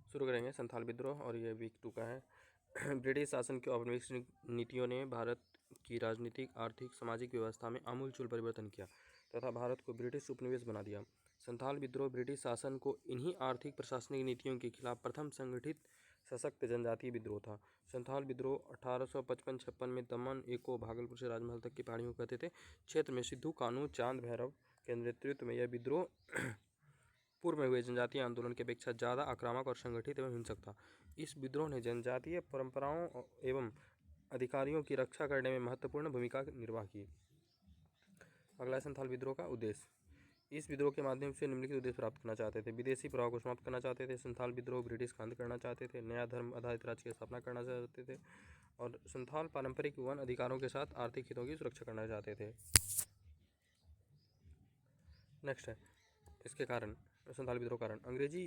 शुरू करेंगे संथाल विद्रोह और ये वीक 2 का है। ब्रिटिश शासन की औपनिवेशिक नीतियों ने भारत की राजनीतिक, आर्थिक, सामाजिक व्यवस्था में आमूलचूल परिवर्तन किया तथा भारत को ब्रिटिश उपनिवेश बना दिया। संथाल विद्रोह ब्रिटिश शासन को इन्हीं आर्थिक प्रशासनिक नीतियों के खिलाफ प्रथम संगठित सशक्त जनजातीय विद्रोह था। संथाल विद्रोह 1855-56 में दमन, एको, भागलपुर से राजमहल तक की पहाड़ियों को कहते थे क्षेत्र में सिद्धू कानू चांद भैरव के नेतृत्व में यह विद्रोह पूर्व में हुए जनजातीय आंदोलन की अपेक्षा ज़्यादा आक्रामक और संगठित एवं हिंसक था। इस विद्रोह ने जनजातीय परंपराओं एवं अधिकारियों की रक्षा करने में महत्वपूर्ण भूमिका निर्वाह की। अगला संथाल विद्रोह का उद्देश्य। इस विद्रोह के माध्यम से निम्नलिखित उद्देश्य प्राप्त करना चाहते थे। विदेशी प्रभाव को समाप्त करना चाहते थे। संथाल विद्रोह ब्रिटिश का अंत करना चाहते थे। नया धर्म आधारित राज्य की स्थापना करना चाहते थे और संथाल पारंपरिक वन अधिकारों के साथ आर्थिक हितों की सुरक्षा करना चाहते थे। नेक्स्ट है इसके कारण। संथाल विद्रोह कारण अंग्रेजी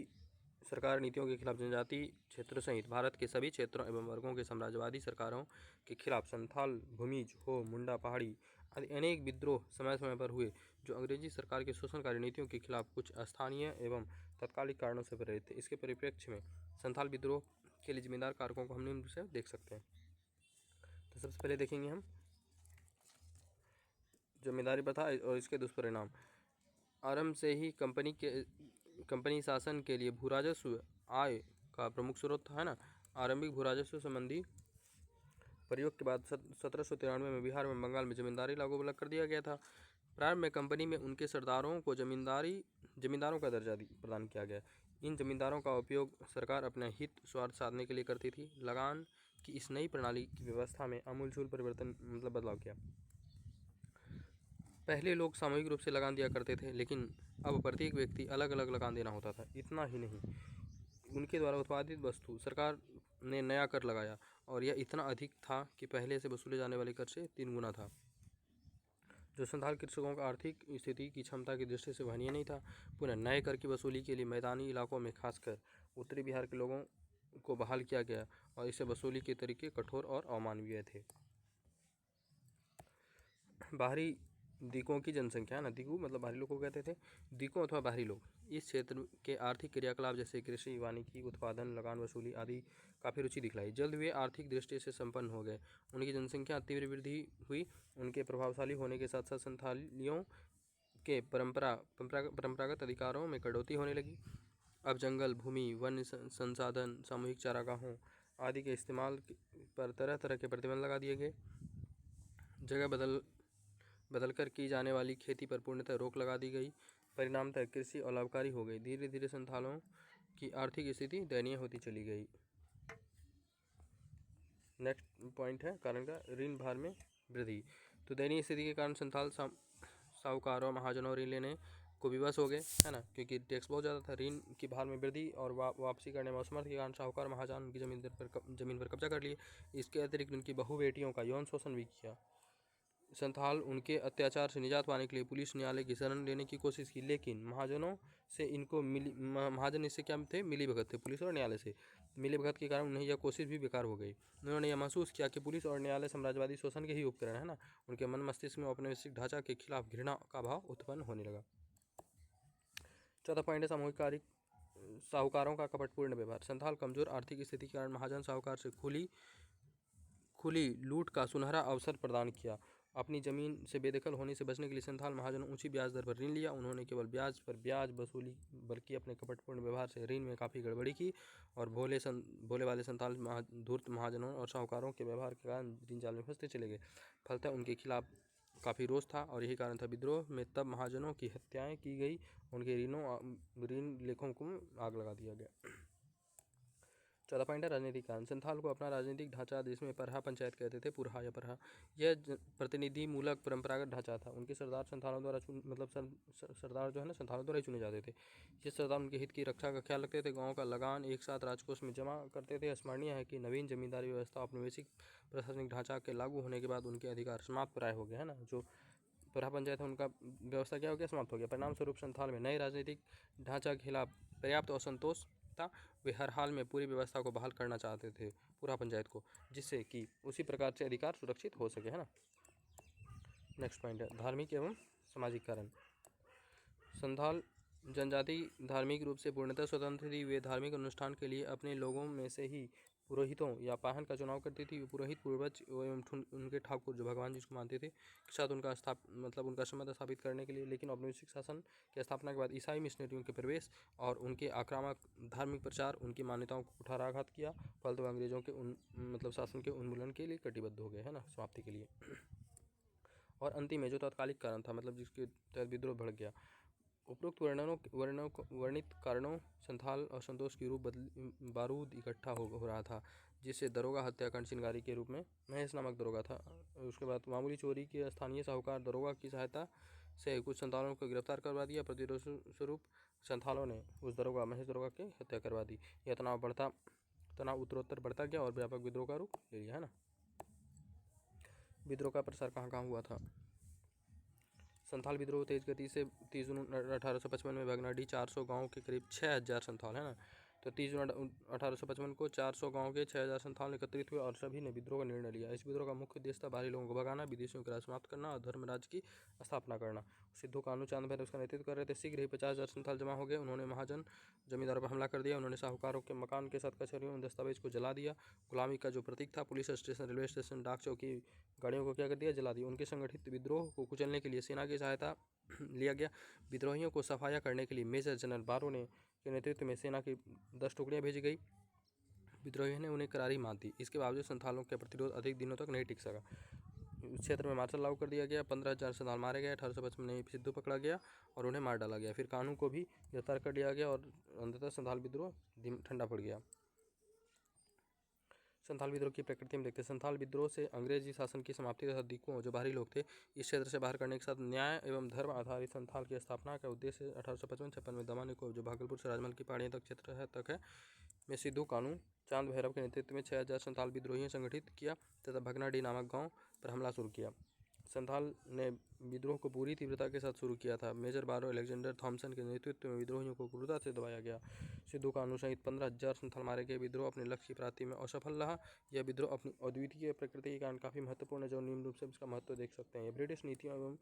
सरकार नीतियों के खिलाफ जनजातीय क्षेत्र सहित भारत के सभी क्षेत्रों एवं वर्गों के साम्राज्यवादी सरकारों के खिलाफ संथाल, भूमिज, हो, मुंडा पहाड़ी आदि अनेक विद्रोह समय समय पर हुए, जो अंग्रेजी सरकार की शोषणकारी नीतियों के खिलाफ कुछ स्थानीय एवं तत्कालिक कारणों से प्रेरित थे। इसके परिप्रेक्ष्य में संथाल विद्रोह के लिए जिम्मेदार कारकों को हम निम्न से देख सकते हैं। तो सबसे पहले देखेंगे हम जमींदारी प्रथा और इसके दुष्परिणाम। आरंभ से ही कंपनी शासन के लिए भूराजस्व आय का प्रमुख स्रोत था, है ना। आरंभिक भूराजस्व संबंधी प्रयोग के बाद 1793 में बिहार में बंगाल में जमींदारी लागू कर दिया गया था। प्रारंभ में कंपनी में उनके सरदारों को जमींदारों का दर्जा प्रदान किया गया। इन जमींदारों का उपयोग सरकार अपने हित स्वार्थ साधने के लिए करती थी। लगान की इस नई प्रणाली की व्यवस्था में आमूलचूल परिवर्तन बदलाव किया। पहले लोग सामूहिक रूप से लगान दिया करते थे, लेकिन अब प्रत्येक व्यक्ति अलग अलग लगान देना होता था। इतना ही नहीं, उनके द्वारा उत्पादित वस्तु सरकार ने नया कर लगाया और यह इतना अधिक था कि पहले से वसूले जाने वाले कर से 3 गुना था, जो संथाल कृषकों का आर्थिक स्थिति की क्षमता की दृष्टि से वहनीय नहीं था। पुनः नए कर की वसूली के लिए मैदानी इलाकों में खासकर उत्तरी बिहार के लोगों को बहाल किया गया और इसे वसूली के तरीके कठोर और अमानवीय थे। बाहरी दिकों की जनसंख्या, ना, दिकू मतलब बाहरी लोग को कहते थे। दिकों अथवा बाहरी लोग इस क्षेत्र के आर्थिक क्रियाकलाप जैसे कृषि, वानिकी, उत्पादन, लगान वसूली आदि काफ़ी रुचि दिखलाई। जल्द वे आर्थिक दृष्टि से संपन्न हो गए। उनकी जनसंख्या तीव्र वृद्धि हुई। उनके प्रभावशाली होने के साथ साथ संथालियों के परंपरागत अधिकारों में कटौती होने लगी। अब जंगल, भूमि, वन्य संसाधन, सामूहिक चारागाहों आदि के इस्तेमाल पर तरह तरह के प्रतिबंध लगा दिए गए। जगह बदलकर की जाने वाली खेती पर पूर्णतः रोक लगा दी गई। परिणामतः कृषि अलाभकारी हो गई। धीरे धीरे संथालों की आर्थिक स्थिति दयनीय होती चली गई। नेक्स्ट पॉइंट है कारण का ऋण भार में वृद्धि। तो दयनीय स्थिति के कारण संथाल साहूकारों, महाजनों ऋण लेने को विवश हो गए, है ना, क्योंकि टैक्स बहुत ज़्यादा था। ऋण की भार में वृद्धि और वापसी करने में असमर्थ के कारण साहूकार महाजन उनकी जमीन पर कब्जा कर लिए। इसके अतिरिक्त उनकी बहु बेटियों का यौन शोषण भी किया। संथाल उनके अत्याचार से निजात पाने के लिए पुलिस, न्यायालय की शरण लेने की कोशिश की, लेकिन महाजनों से इनको महाजन इससे क्या थे, मिली भगत थे पुलिस और न्यायालय से। मिली भगत के कारण उन्हें यह कोशिश भी बेकार हो गई। उन्होंने यह महसूस किया कि पुलिस और न्यायालय साम्राज्यवादी शोषण के ही उपकरण है ना। उनके मन मस्तिष्क में औपनिवेशिक ढांचा के खिलाफ घृणा का भाव उत्पन्न होने लगा। चौथा पॉइंट है सामूहिक साहूकारों का कपटपूर्ण व्यवहार। संथाल कमजोर आर्थिक स्थिति के कारण महाजन साहूकार से खुली लूट का सुनहरा अवसर प्रदान किया। अपनी जमीन से बेदखल होने से बचने के लिए संथाल महाजनों ऊंची ब्याज दर पर ऋण लिया। उन्होंने केवल ब्याज पर ब्याज वसूली बल्कि अपने कपटपूर्ण व्यवहार से ऋण में काफ़ी गड़बड़ी की और भोले वाले संथाल धूर्त महाजनों और साहूकारों के व्यवहार के कारण ऋण जाल में फंसते चले गए। फलतः उनके खिलाफ काफ़ी रोष था और यही कारण था विद्रोह में तब महाजनों की हत्याएँ की गई। उनके ऋण लेखों को आग लगा दिया गया। चौथा पॉइंट है राजनीतिक कारण। संथाल को अपना राजनीतिक ढांचा जिसमें परहा पंचायत कहते थे, पुरहा या परहा, यह प्रतिनिधि मूलक परंपरागत ढांचा था। उनके सरदार संथालों द्वारा सरदार जो है ना संथालों द्वारा ही चुने जाते थे। ये सरदार उनके हित की रक्षा का ख्याल रखते थे। गाँव का लगान एक साथ राजकोष में जमा करते थे। स्मरणीय है कि नवीन जमींदारी व्यवस्था औपनिवेशिक प्रशासनिक ढांचा के लागू होने के बाद उनके अधिकार समाप्त प्राय हो गए, है ना। जो परहा पंचायत है उनका व्यवस्था क्या हो गया, समाप्त हो गया। परिणाम स्वरूप संथाल में नए राजनीतिक ढांचा के खिलाफ पर्याप्त असंतोष था। वे हर हाल में पूरी व्यवस्था को बहाल करना चाहते थे, पूरा पंचायत को, जिससे कि उसी प्रकार से अधिकार सुरक्षित हो सके, है ना। नेक्स्ट पॉइंट है धार्मिक एवं सामाजिक कारण। संथाल जनजाति धार्मिक रूप से पूर्णतः स्वतंत्र थी। वे धार्मिक अनुष्ठान के लिए अपने लोगों में से ही पुरोहितों या पाहन का चुनाव करती थी। पुरोहित पूर्वज एवं उनके ठाकुर जो भगवान जिसको मानते थे के साथ उनका उनका संबंध स्थापित करने के लिए। लेकिन औपनिवेशिक शासन की स्थापना के बाद ईसाई मिशनरियों के प्रवेश और उनके आक्रामक धार्मिक प्रचार उनकी मान्यताओं को कुठाराघात किया। फलतः अंग्रेजों के शासन के उन्मूलन के लिए कटिबद्ध हो गए, है ना, समाप्ति के लिए। और अंतिम में जो तात्कालिक कारण था, जिसके तहत विद्रोह भड़क गया, उपरोक्त वर्णित कारणों संथाल असंतोष की रूप बारूद इकट्ठा हो रहा था, जिससे दरोगा हत्याकांड चिंगारी के रूप में महेश नामक दरोगा था। उसके बाद मामूली चोरी के स्थानीय साहूकार दरोगा की सहायता से कुछ संथालों को गिरफ्तार करवा दिया। प्रतिरोध स्वरूप संथालों ने उस महेश दरोगा की हत्या करवा दी। यह तनाव उत्तरोत्तर बढ़ता गया और व्यापक विद्रोह का रूप ले लिया, है ना। विद्रोह का प्रसार कहाँ कहाँ हुआ था? संथाल विद्रोह तेज गति से 30 जून 1855 में भगनाडी 400 गांव के करीब 6000 संथाल, है ना। तो 30 जून 1855 को 400 गांव के 6000 संथाल एकत्रित हुए और सभी ने विद्रोह का निर्णय लिया। इस विद्रोह का मुख्य उद्देश्य था बाहरी लोगों को भगाना, विदेशियों का राज समाप्त करना और धर्मराज की स्थापना करना। सिद्धू कानू चांद भैरव उसका नेतृत्व कर रहे थे। शीघ्र ही 50,000 संथाल जमा हो गए। उन्होंने महाजन जमींदारों पर हमला कर दिया। उन्होंने साहूकारों के मकान के साथ कचहरियों और दस्तावेज को जला दिया। गुलामी का जो प्रतीक था, पुलिस स्टेशन, रेलवे स्टेशन, डाक चौकी, गाड़ियों को क्या कर दिया? जला दिया। उनके संगठित विद्रोह को कुचलने के लिए सेना की सहायता लिया गया। विद्रोहियों को सफाया करने के लिए मेजर जनरल बारो के नेतृत्व में सेना की 10 टुकड़ियां भेजी गई। विद्रोहियों ने उन्हें करारी मात दी। इसके बावजूद संथालों का प्रतिरोध अधिक दिनों तक नहीं टिक सका। उस क्षेत्र में मार्शल लागू कर दिया गया। 15,000 संथाल मारे गए। 1855 में सिद्धू पकड़ा गया और उन्हें मार डाला गया। फिर कानू को भी गिरफ्तार कर लिया गया और अंततः संथाल विद्रोह ठंडा पड़ गया। संथाल विद्रोह की प्रकृति में देखते हैं। संथाल विद्रोह से अंग्रेजी शासन की समाप्ति तथा दिक्कों जो बाहरी लोग थे इस क्षेत्र से बाहर करने के साथ न्याय एवं धर्म आधारित संथाल की स्थापना का उद्देश्य 1855-56 में दमन को जो भागलपुर से राजमहल की पहाड़ियों तक क्षेत्र है में सिद्धू कानू चांद भैरव के नेतृत्व में 6000 संथाल विद्रोहियों संगठित किया तथा भगनाडी नामक गाँव पर हमला शुरू किया। संथाल ने विद्रोह को पूरी तीव्रता के साथ शुरू किया था। मेजर बारो अलेक्जेंडर थॉमसन के नेतृत्व में विद्रोहियों को क्रूरता से दबाया गया। सिद्धू कानू सहित 15,000 संथाल मारे गए। विद्रोह अपने लक्ष्य की प्राप्ति में असफल रहा। यह विद्रोह अपनी अद्वितीय प्रकृति के कारण काफ़ी महत्वपूर्ण है, जो निम्न रूप से इसका महत्व देख सकते हैं। ब्रिटिश नीतियों एवं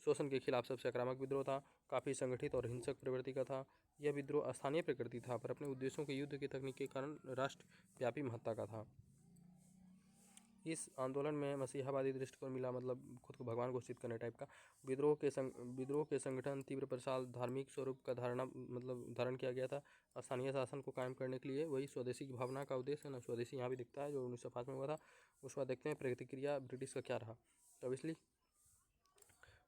शोषण के खिलाफ सबसे आक्रामक विद्रोह था। काफ़ी संगठित और हिंसक प्रवृत्ति का था। यह विद्रोह स्थानीय प्रकृति था पर अपने उद्देश्यों के युद्ध की तकनीक के कारण राष्ट्रव्यापी महत्ता का था। इस आंदोलन में मसीहावादी दृष्टिकोण मिला, खुद को भगवान घोषित करने टाइप का। विद्रोह के संगठन तीव्र प्रसार धार्मिक स्वरूप का धारण किया गया था। स्थानीय शासन को कायम करने के लिए वही स्वदेशी की भावना का उद्देश्य है ना, स्वदेशी यहाँ भी दिखता है जो 1905 में हुआ था। उसके बाद देखते हैं प्रतिक्रिया ब्रिटिश का क्या रहा। तो इसलिए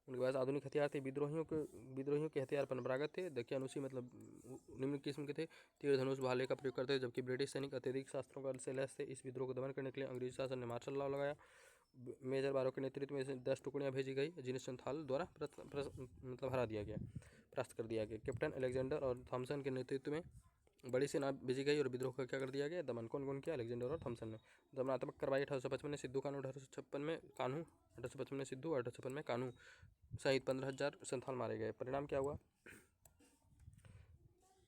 उनके पास आधुनिक हथियार थे। विद्रोहियों के हथियार परंपरागत थे। देखिए अनुसी निम्न किस्म के थे। तीर धनुष भाले का प्रयोग करते थे, जबकि ब्रिटिश सैनिक अत्यधिक शास्त्रों से लैस थे। इस विद्रोह को दमन करने के लिए अंग्रेजी शासन ने मार्शल लॉ लगाया। मेजर बारो के नेतृत्व में 10 टुकड़ियां भेजी गई जिन्हें संथाल द्वारा परास्त कर दिया गया। कैप्टन अलेक्जेंडर और थॉमसन के नेतृत्व में बड़ी सेना भेजी गई और विद्रोह का क्या कर दिया गया? दमन। कौन किया? अलेक्जेंडर और थॉमसन ने। दमनात्मक कार्रवाई 1855 में सिद्धू कानू, 1856 में कानू, 1855 में सिद्धू और 1856 में कानू सहित 15,000 संथाल मारे गए। परिणाम क्या हुआ?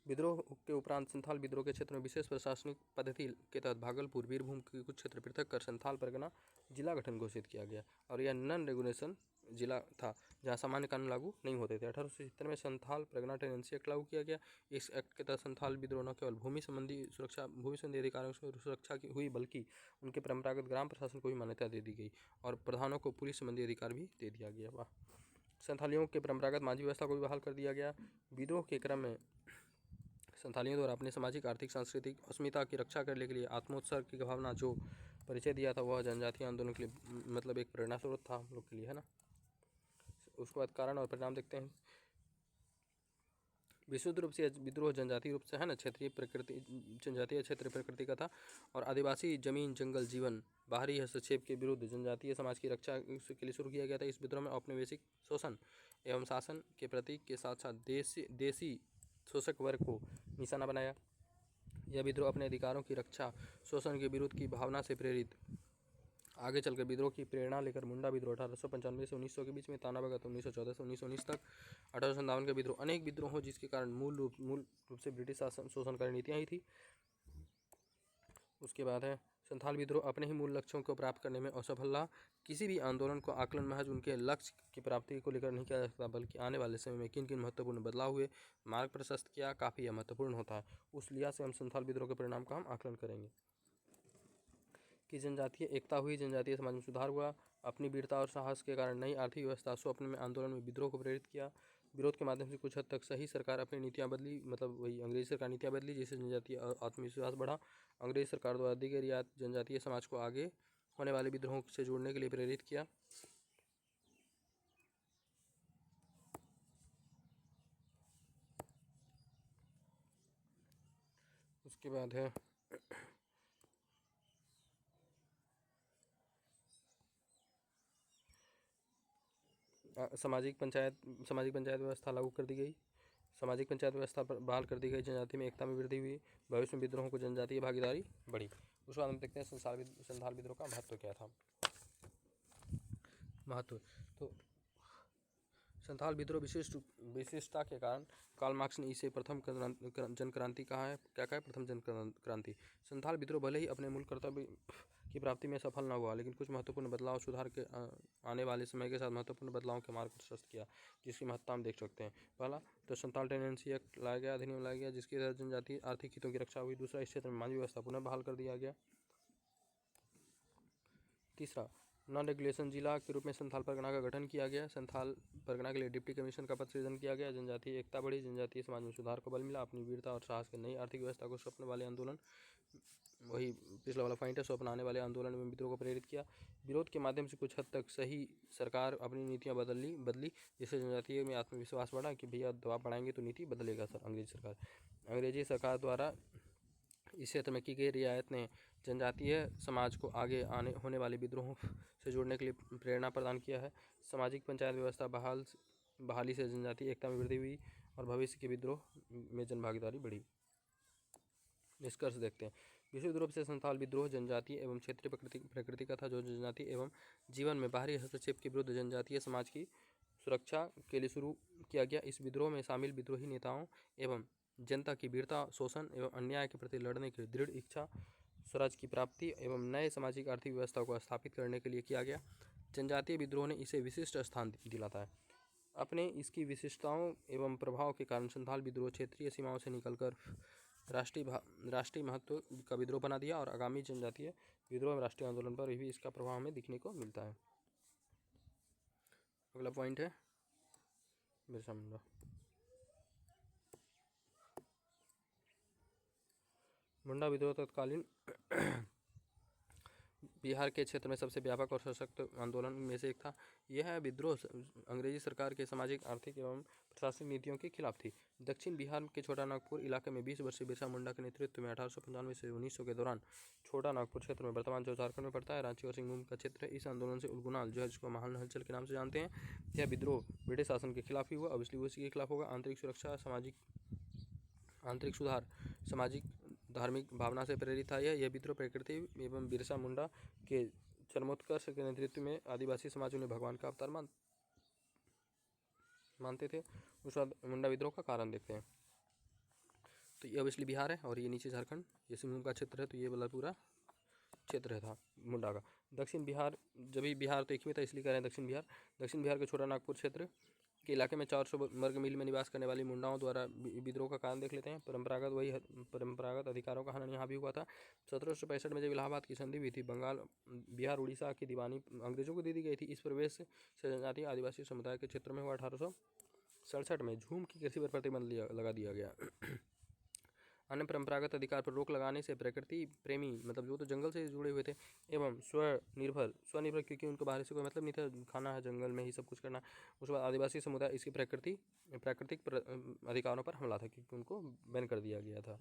विद्रोह के उपरांत संथाल विद्रोह के क्षेत्र में विशेष प्रशासनिक पद्धति के तहत भागलपुर, बीरभूम के कुछ क्षेत्र पृथक कर संथाल परगना जिला गठन घोषित किया गया और यह नॉन रेगुलेशन जिला था जहां सामान्य कानून लागू नहीं होते थे। 1870 में संथाल परगना टेनेंसी एक्ट लागू किया गया। इस एक्ट के तहत संथाल विद्रोह न केवल भूमि संबंधी अधिकारों की सुरक्षा की हुई बल्कि उनके परंपरागत ग्राम प्रशासन को भी मान्यता दे दी गई और प्रधानों को पुलिस संबंधी अधिकार भी दे दिया गया। वाह। संथालियों के परंपरागत माझी व्यवस्था को भी बहाल कर दिया गया। विद्रोह के क्रम में संथालियों द्वारा अपने सामाजिक, आर्थिक, सांस्कृतिक अस्मिता की रक्षा करने के लिए आत्मोत्सर्ग की भावना जो परिचय दिया था वह जनजातीय आंदोलन के लिए एक प्रेरणा स्रोत था हम लोग के लिए, है ना। उसके बाद कारण और परिणाम देखते हैं। विशुद्ध रूप से विद्रोह जनजातीय रूप से, है ना, जनजातीय क्षेत्रीय प्रकृति का था और आदिवासी जमीन, जंगल, जीवन, बाहरी हस्तक्षेप के विरुद्ध जनजातीय समाज की रक्षा के लिए शुरू किया गया था। इस विद्रोह में औपनिवेशिक शोषण एवं शासन के प्रतीक के साथ साथ देसी शोषक वर्ग को निशाना बनाया। यह विद्रोह अपने अधिकारों की रक्षा, शोषण के विरुद्ध की भावना से प्रेरित आगे चलकर विद्रोह की प्रेरणा लेकर मुंडा विद्रोह 1895 से 1900 के बीच में, ताना भगत 1914 से 1919 तक, 1857 के विद्रोह अनेक विद्रोह हो जिसके कारण मूल रूप से ब्रिटिश शासन शोषण की नीतियाँ ही थी। उसके बाद है संथाल विद्रोह अपने ही मूल लक्ष्यों को प्राप्त करने में असफल रहा। किसी भी आंदोलन को आकलन महज उनके लक्ष्य की प्राप्ति को लेकर नहीं किया जा सकता, बल्कि आने वाले समय में किन किन महत्वपूर्ण बदलाव हुए, मार्ग प्रशस्त किया, काफ़ी यह महत्वपूर्ण होता है। उस लिहाज से हम संथाल विद्रोह के परिणाम का हम आकलन करेंगे कि जनजातीय एकता हुई, जनजातीय समाज में सुधार हुआ, अपनी वीरता और साहस के कारण नई आर्थिक व्यवस्था स्वप्न में आंदोलन में विद्रोह को प्रेरित किया, विरोध के माध्यम से कुछ हद तक सही सरकार अपनी नीतियाँ बदली, मतलब वही अंग्रेजी सरकार नीतियाँ बदली, जिससे जनजातीय आत्मविश्वास बढ़ा। अंग्रेज सरकार द्वारा दी गई रियायत जनजातीय समाज को आगे होने वाले विद्रोहों से जुड़ने के लिए प्रेरित किया। उसके बाद है सामाजिक पंचायत व्यवस्था लागू कर दी गई। सामाजिक पंचायत व्यवस्था पर बहाल कर दी गई। जनजाति में एकता में वृद्धि हुई। भविष्य में विद्रोहों को जनजातीय भागीदारी बढ़ी। उसके बाद हम देखते हैं संथाल विद्रोह का महत्व क्या था। महत्व तो संथाल विद्रोह विशिष्टता के कारण कार्ल मार्क्स ने इसे प्रथम जन क्रांति कहा है। क्या कहा है? प्रथम जन क्रांति। संथाल विद्रोह भले ही अपने मूल कर्तव्य की प्राप्ति में सफल न हुआ, लेकिन कुछ महत्वपूर्ण बदलाव सुधार के आने वाले समय के साथ महत्वपूर्ण बदलावों के मार्ग प्रशस्त किया, जिसकी महत्ता हम देख सकते हैं। पहला तो संथाल टेनेंसी एक्ट लाया गया, अधिनियम लाया गया, जिसके तहत जनजातीय आर्थिक हितों की रक्षा हुई। दूसरा, इस क्षेत्र में मानवीय व्यवस्था पुनः बहाल कर दिया गया। तीसरा, नॉन रेगुलेशन जिला के रूप में संथाल परगना का गठन किया गया। संथाल परगना के लिए डिप्टी कमीशन का पद सृजन किया गया। जनजातीय एकता बढ़ी, जनजातीय समाज में सुधार को बल मिला। अपनी वीरता और साहस के नई आर्थिक व्यवस्था को स्वप्न वाले आंदोलन, वही पिछला वाला पॉइंट है, स्वप्न आने वाले आंदोलन में विद्रोह को प्रेरित किया। विरोध के माध्यम से कुछ हद तक सही सरकार अपनी नीतियाँ बदली, जिससे जनजातीय में आत्मविश्वास बढ़ा कि भैया दबाव बढ़ाएंगे तो नीति बदलेगा सर। अंग्रेजी सरकार द्वारा इस क्षेत्र में की गई रियायत ने जनजातीय समाज को आगे होने वाले विद्रोहों से जुड़ने के लिए प्रेरणा प्रदान किया है। सामाजिक पंचायत व्यवस्था बहाली से जनजातीय एकता में वृद्धि हुई और भविष्य के विद्रोह में जनभागीदारी बढ़ी। निष्कर्ष देखते हैं। विशुद्ध रूप से संथाल विद्रोह जनजातीय एवं क्षेत्रीय प्रकृति का था, जो जनजाति एवं जीवन में बाहरी हस्तक्षेप के विरुद्ध जनजातीय समाज की सुरक्षा के लिए शुरू किया गया। इस विद्रोह में शामिल विद्रोही नेताओं एवं जनता की वीरता, शोषण एवं अन्याय के प्रति लड़ने की दृढ़ इच्छा, स्वराज की प्राप्ति एवं नए सामाजिक आर्थिक व्यवस्था को स्थापित करने के लिए किया गया। जनजातीय विद्रोह ने इसे विशिष्ट स्थान दिलाता है। अपने इसकी विशिष्टताओं एवं प्रभाव के कारण संथाल विद्रोह क्षेत्रीय सीमाओं से निकलकर राष्ट्रीय महत्व का विद्रोह बना दिया और आगामी जनजातीय विद्रोह राष्ट्रीय आंदोलन पर भी इसका प्रभाव हमें दिखने को मिलता है। अगला पॉइंट है बिरसा मुंडा। मुंडा विद्रोह तत्कालीन बिहार के क्षेत्र में सबसे व्यापक और सशक्त आंदोलन में से एक था। यह विद्रोह अंग्रेजी सरकार के सामाजिक, आर्थिक एवं प्रशासनिक नीतियों के खिलाफ थी। दक्षिण बिहार के छोटा नागपुर इलाके में 20 वर्षीय बिरसा मुंडा के नेतृत्व में 1895 से 1900 के दौरान छोटा नागपुर क्षेत्र में, वर्तमान जो झारखंड में पड़ता है, रांची और सिंहभूम का क्षेत्र है, इस आंदोलन से उलगुनाल, जो है जिसको महान हलचल के नाम से जानते हैं, यह विद्रोह ब्रिटिश शासन के खिलाफ ही हुआ। ऑब्वियसली उसी के खिलाफ होगा। आंतरिक सुरक्षा, आंतरिक सुधार, सामाजिक धार्मिक भावना से प्रेरित था। यह विद्रोह प्रकृति एवं बिरसा मुंडा के चरमोत्कर्ष के नेतृत्व में आदिवासी समाज उन्हें भगवान का अवतार मानते थे। उस बाद मुंडा विद्रोह का कारण देखते हैं। तो ये ऑब्वियसली बिहार है और ये नीचे झारखंड, ये सिंहभूम का क्षेत्र है, तो ये वाला पूरा क्षेत्र था मुंडा का। दक्षिण बिहार, जब भी बिहार तो एक ही में था इसलिए कह रहे हैं दक्षिण बिहार के छोटा नागपुर क्षेत्र के इलाके में 400 वर्ग मील में निवास करने वाली मुंडाओं द्वारा विद्रोह का कारण देख लेते हैं। परंपरागत अधिकारों का हनन यहाँ भी हुआ था। 1765 में जब इलाहाबाद की संधि हुई थी, बिहार उड़ीसा की दीवानी अंग्रेजों को दे दी गई थी। इस प्रवेश से जनजातीय आदिवासी समुदाय के क्षेत्रों में हुआ। 1867 में झूम की कृषि पर प्रतिबंध लगा दिया गया। अन्य परंपरागत अधिकार पर रोक लगाने से प्रकृति प्रेमी, मतलब जो तो जंगल से जुड़े हुए थे, एवं स्वनिर्भर, क्योंकि उनको बाहर से कोई मतलब नहीं था, खाना है जंगल में ही सब कुछ करना। उसके बाद आदिवासी समुदाय इसकी प्राकृतिक अधिकारों पर हमला था, क्योंकि उनको बैन कर दिया गया था,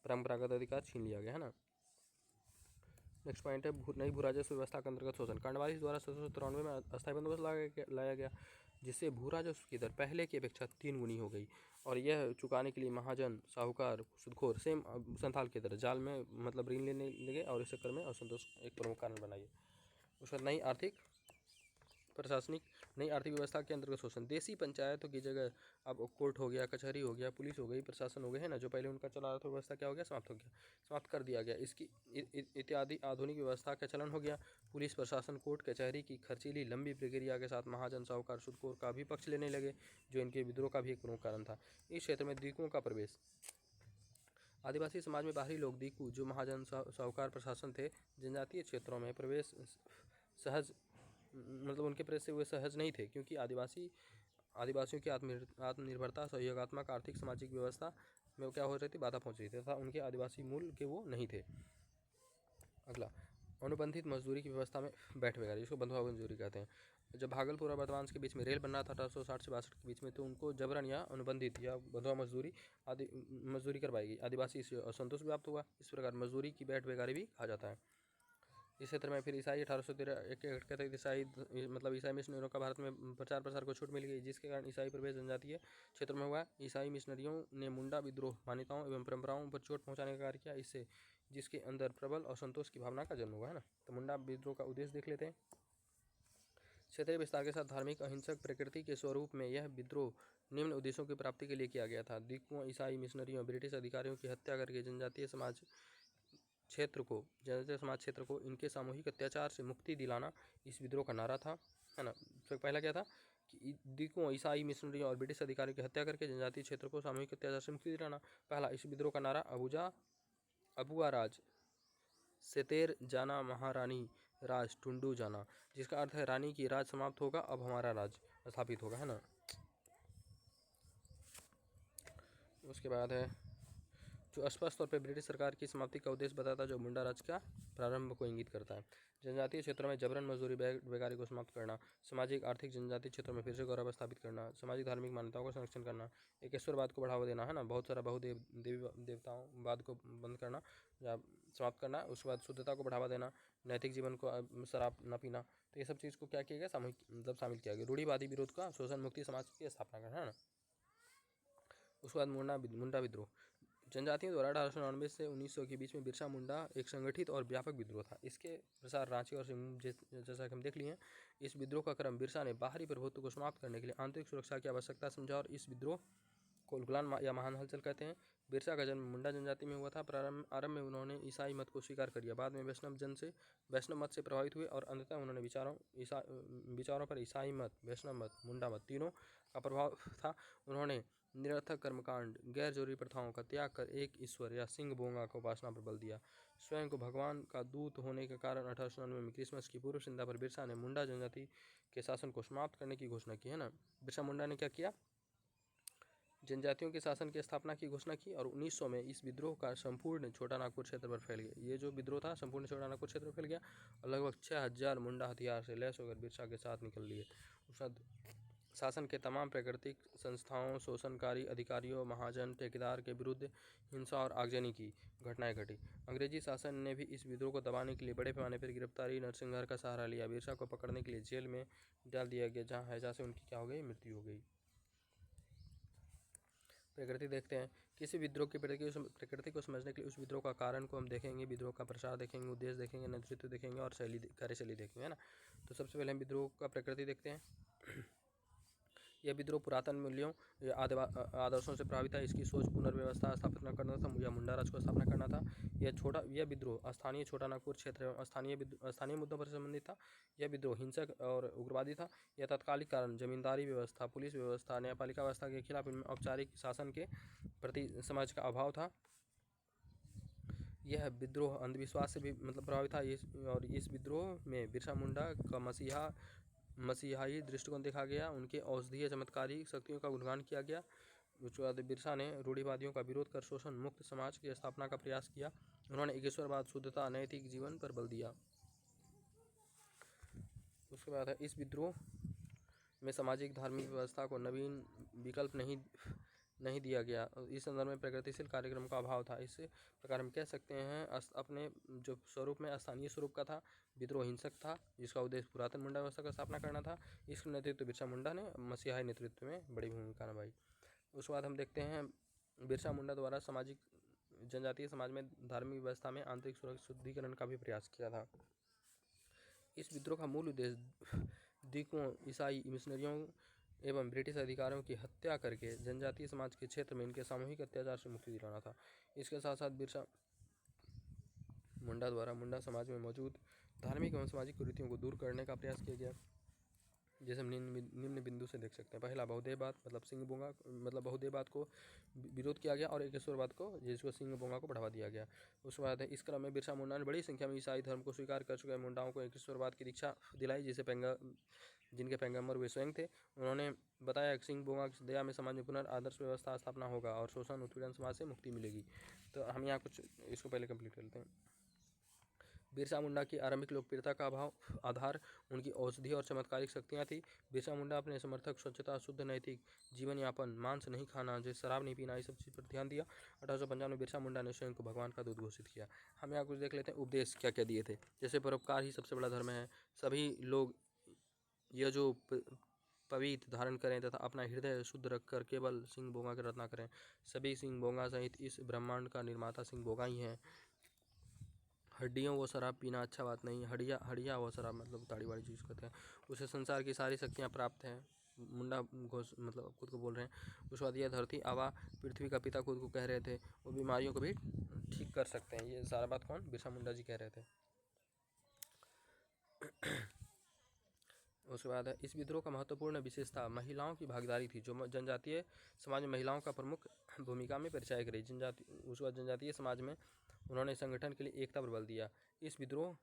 परंपरागत अधिकार छीन लिया गया है ना। नेक्स्ट पॉइंट है नई भू राजस्व व्यवस्था के अंतर्गत शोषण। कर्णवालिस द्वारा 1793 में अस्थायी बंदोबस्त लाया गया, जिससे भू राजस्व की दर पहले की अपेक्षा 3 गुनी हो गई, और यह चुकाने के लिए महाजन, साहूकार, सूदखोर सेम संथाल की तरह जाल में मतलब ऋण लेने लगे, और इस चक्कर में असंतोष एक प्रमुख कारण बनाइए। उसके बाद नई आर्थिक प्रशासनिक नई आर्थिक व्यवस्था के अंतर्गत शोषण। देसी पंचायतों की जगह अब कोर्ट हो गया, कचहरी हो गया, पुलिस हो गई, प्रशासन हो गए, है ना, जो पहले उनका चला रहा था व्यवस्था क्या हो गया, समाप्त हो गया, समाप्त कर दिया गया। इसकी इत्यादि आधुनिक व्यवस्था का चलन हो गया। पुलिस प्रशासन कोर्ट कचहरी की खर्चीली लंबी प्रक्रिया के साथ महाजन साहूकार सुदखोर का भी पक्ष लेने लगे, जो इनके विद्रोह का भी एक प्रमुख कारण था। इस क्षेत्र में दीकुओं का प्रवेश। आदिवासी समाज में बाहरी लोग दीकू, जो महाजन साहूकार प्रशासन थे, जनजातीय क्षेत्रों में प्रवेश सहज मतलब उनके प्रवेश से वे सहज नहीं थे, क्योंकि आदिवासियों की आत्मनिर्भरता, सहयोगात्मक, आर्थिक, सामाजिक व्यवस्था में क्या हो रही थी, बाधा पहुंच रही थी तथा उनके आदिवासी मूल के वो नहीं थे। अगला, अनुबंधित मजदूरी की व्यवस्था में बैठ बेगारी, जिसको बंधुआ मजदूरी कहते हैं। जब भागलपुर और वर्धमान के बीच में रेल बनना था 1860 से 62 के बीच में, तो उनको जबरन या अनुबंधित या बंधुआ मजदूरी करवाई गई। आदिवासी से असंतोष व्याप्त हुआ। इस प्रकार मजदूरी की बैठ बेगारी भी कहा जाता है। इस क्षेत्र में फिर ईसाई 1813 के तहत ईसाई मिशनरियों का भारत में प्रचार प्रसार को छूट मिल गई, जिसके कारण ईसाई प्रवेश जनजातीय क्षेत्र में हुआ। ईसाई मिशनरियों ने मुंडा विद्रोह मान्यताओं एवं परंपराओं पर चोट पहुंचाने का कार्य किया, इससे जिसके अंदर प्रबल असंतोष की भावना का जन्म हुआ, है ना। तो मुंडा विद्रोह का उद्देश्य देख लेते हैं। क्षेत्रीय विस्तार के साथ धार्मिक अहिंसक प्रकृति के स्वरूप में यह विद्रोह निम्न उद्देश्यों की प्राप्ति के लिए किया गया था। दीकुओं, ईसाई मिशनरियों, ब्रिटिश अधिकारियों की हत्या करके जनजातीय समाज क्षेत्र को इनके सामूहिक अत्याचार से मुक्ति दिलाना इस विद्रोह का नारा था, है ना। तो पहला क्या था कि दीकुओं, ईसाई मिशनरियों और ब्रिटिश अधिकारियों की हत्या करके जनजातीय क्षेत्र को सामूहिक अत्याचार से मुक्ति दिलाना। पहला, इस विद्रोह का नारा अबुआ राज सेतेर जाना महारानी राज टुंडू जाना, जिसका अर्थ है रानी की राज समाप्त होगा, अब हमारा राज स्थापित होगा, है ना। उसके बाद है जो स्पष्ट तौर पर ब्रिटिश सरकार की समाप्ति का उद्देश्य बताता है, जो मुंडा राज का प्रारंभ को इंगित करता है। जनजातीय क्षेत्रों में जबरन मजदूरी बेकारी को समाप्त करना, सामाजिक आर्थिक जनजातीय क्षेत्रों में फिर से गौरव स्थापित करना, सामाजिक धार्मिक मान्यताओं को संरक्षण करना, एकेश्वरवाद को बढ़ावा देना, है ना, बहुत सारा बहुदेव देवताओं को बंद करना या समाप्त करना। उसके बाद शुद्धता को बढ़ावा देना, नैतिक जीवन को, शराब न पीना, तो ये सब चीज़ को क्या किया गया, सामूहिक शामिल किया गया। रूढ़िवादी विरोध का, शोषण मुक्ति समाज की स्थापना करना, है ना। उसके बाद मुंडा विद्रोह। जनजातियों द्वारा 1899 से 1900 के बीच में बिरसा मुंडा एक संगठित और व्यापक विद्रोह था। इसके प्रसार रांची और सिंहभूम जैसा कि हम देख लिए हैं। इस विद्रोह का क्रम बिरसा ने बाहरी प्रभुत्व को समाप्त करने के लिए आंतरिक सुरक्षा की आवश्यकता समझा, और इस विद्रोह को गुलान या महान हलचल कहते हैं। बिरसा का जन्म मुंडा जनजाति में हुआ था। आरंभ में उन्होंने ईसाई मत को स्वीकार कर लिया, बाद में वैष्णव मत से प्रभावित हुए, और अंततः उन्होंने विचारों पर ईसाई मत, वैष्णव मत, मुंडा मत तीनों का प्रभाव था। उन्होंने निरर्थक कर्मकांड, गैर जरूरी प्रथाओं का त्याग कर एक ईश्वर या सिंह बोंगा को उपासना पर बल दिया। स्वयं को भगवान का दूत होने के कारण 1899 में क्रिसमस की पूर्व संध्या पर बिरसा ने मुंडा जनजाति के शासन को समाप्त करने की घोषणा की, है ना। बिरसा मुंडा ने क्या किया, जनजातियों के शासन की स्थापना की घोषणा की, और 1900 में इस विद्रोह का संपूर्ण छोटा नागपुर क्षेत्र पर फैल गया। ये जो विद्रोह था संपूर्ण छोटा नागपुर क्षेत्र पर फैल गया, और लगभग 6000 मुंडा हथियार से लैस होकर बिरसा के साथ निकल लिए। उसके शासन के तमाम प्राकृतिक संस्थाओं, शोषणकारी अधिकारियों, महाजन, ठेकेदार के विरुद्ध हिंसा और आगजनी की घटनाएं घटी। अंग्रेजी शासन ने भी इस विद्रोह को दबाने के लिए बड़े पैमाने पर गिरफ्तारी, नरसंहार का सहारा लिया। बिरसा को पकड़ने के लिए जेल में डाल दिया गया, जहाँ हैजा से उनकी क्या हो गई, मृत्यु हो गई। प्रकृति देखते हैं। किसी विद्रोह की प्रकृति को समझने के लिए उस विद्रोह का कारण को हम देखेंगे, विद्रोह का प्रसार देखेंगे, उद्देश्य देखेंगे, नेतृत्व देखेंगे और कार्यशैली देखेंगे, है ना। तो सबसे पहले हम विद्रोह का प्रकृति देखते हैं। यह विद्रोह पुरातन मूल्यों या आदर्शों से प्रभावित था। इसकी सोच पुनर्व्यवस्था स्थापना करना था, या मुंडा राज को स्थापना करना था। यह विद्रोह स्थानीय छोटा नागपुर क्षेत्र एवं स्थानीय मुद्दों पर संबंधित था। यह विद्रोह हिंसक और उग्रवादी था। यह तत्कालिक कारण जमींदारी व्यवस्था, पुलिस व्यवस्था, न्यायपालिका व्यवस्था के खिलाफ औपचारिक शासन के प्रति समझ का अभाव था। यह विद्रोह अंधविश्वास से भी प्रभावित था। और इस विद्रोह में बिरसा मुंडा का मसीहाई दृष्टिकोण देखा गया। उनके औषधीय चमत्कारी शक्तियों का गुणगान किया गया। उसके बाद बिरसा ने रूढ़िवादियों का विरोध कर शोषण मुक्त समाज की स्थापना का प्रयास किया। उन्होंने एकेश्वरवाद, शुद्धता, नैतिक जीवन पर बल दिया। उसके बाद है इस विद्रोह में सामाजिक धार्मिक व्यवस्था को नवीन विकल्प नहीं दिया गया। इस संदर्भ में प्रगतिशील कार्यक्रम का अभाव था। इस प्रकार हम कह सकते हैं अपने जो स्वरूप में स्थानीय स्वरूप का था, विद्रोह हिंसक था, जिसका उद्देश्य पुरातन मुंडा व्यवस्था का स्थापना करना था। इसका नेतृत्व बिरसा मुंडा ने मसीहाई नेतृत्व में बड़ी भूमिका निभाई। उसके बाद हम देखते हैं बिरसा मुंडा द्वारा जनजातीय समाज में धार्मिक व्यवस्था में आंतरिक शुद्धिकरण का भी प्रयास किया था। इस विद्रोह का मूल उद्देश्य द्वीपों, ईसाई मिशनरियों एवं ब्रिटिश अधिकारियों की हत्या करके जनजातीय समाज के क्षेत्र में इनके सामूहिक अत्याचार से मुक्ति दिलाना था। इसके साथ साथ बिरसा मुंडा द्वारा मुंडा समाज में मौजूद धार्मिक एवं सामाजिक कुरीतियों को दूर करने का प्रयास किया गया। जैसे हम निम्न बिंदु से देख सकते हैं। पहला, बहुदेववाद मतलब सिंह बोंगा मतलब बहुदेववाद को विरोध किया गया और एकेश्वरवाद को जिसको सिंह बोंगा को बढ़ावा दिया गया। उसके बाद इस क्रम में बिरसा मुंडा ने बड़ी संख्या में ईसाई धर्म को स्वीकार कर चुके मुंडाओं को एकेश्वरवाद की दीक्षा दिलाई, जिनके पैगंबर वे स्वयं थे। उन्होंने बताया कि सिंह बोंगा की दया में समाज में पुनर्आदर्श व्यवस्था स्थापना होगा और शोषण उत्पीड़न समाज से मुक्ति मिलेगी। तो हम यहाँ कुछ इसको पहले कंप्लीट कर लेते हैं। बिरसा मुंडा की आरंभिक लोकप्रियता का आधार उनकी औषधि और चमत्कारिक शक्तियाँ थी। बिरसा मुंडा अपने समर्थक स्वच्छता, शुद्ध नैतिक जीवन यापन, मांस नहीं खाना, जैसे शराब नहीं पीना, इस सब चीज़ पर ध्यान दिया। 1855 में बिरसा मुंडा ने स्वयं को भगवान का दूत घोषित किया। हम यहाँ कुछ देख लेते हैं उपदेश क्या क्या दिए थे। जैसे परोपकार ही सबसे बड़ा धर्म है, सभी लोग यह जो पवित्र धारण करें तथा अपना हृदय शुद्ध रखकर केवल सिंह बोंगा की रचना करें। सभी सिंह बोंगा सहित इस ब्रह्मांड का निर्माता सिंह बोंगा ही है। हड्डियों व शराब पीना अच्छा बात नहीं। हड़िया व शराब मतलब ताड़ी वाड़ी चीज़ करते हैं। उसे संसार की सारी शक्तियाँ प्राप्त हैं। मुंडा घोष मतलब खुद को बोल रहे हैं। उसके बाद यह धरती आवा पृथ्वी का पिता खुद को कह रहे थे। वो बीमारियों को भी ठीक कर सकते हैं। ये सारा बात कौन? बिरसा मुंडा जी कह रहे थे। उसके बाद इस विद्रोह का महत्वपूर्ण विशेषता महिलाओं की भागीदारी थी, जो जनजातीय समाज में महिलाओं का प्रमुख भूमिका में परिचय करी। उसके बाद जनजातीय समाज में उन्होंने संगठन के लिए एकता पर बल दिया। इस विद्रोह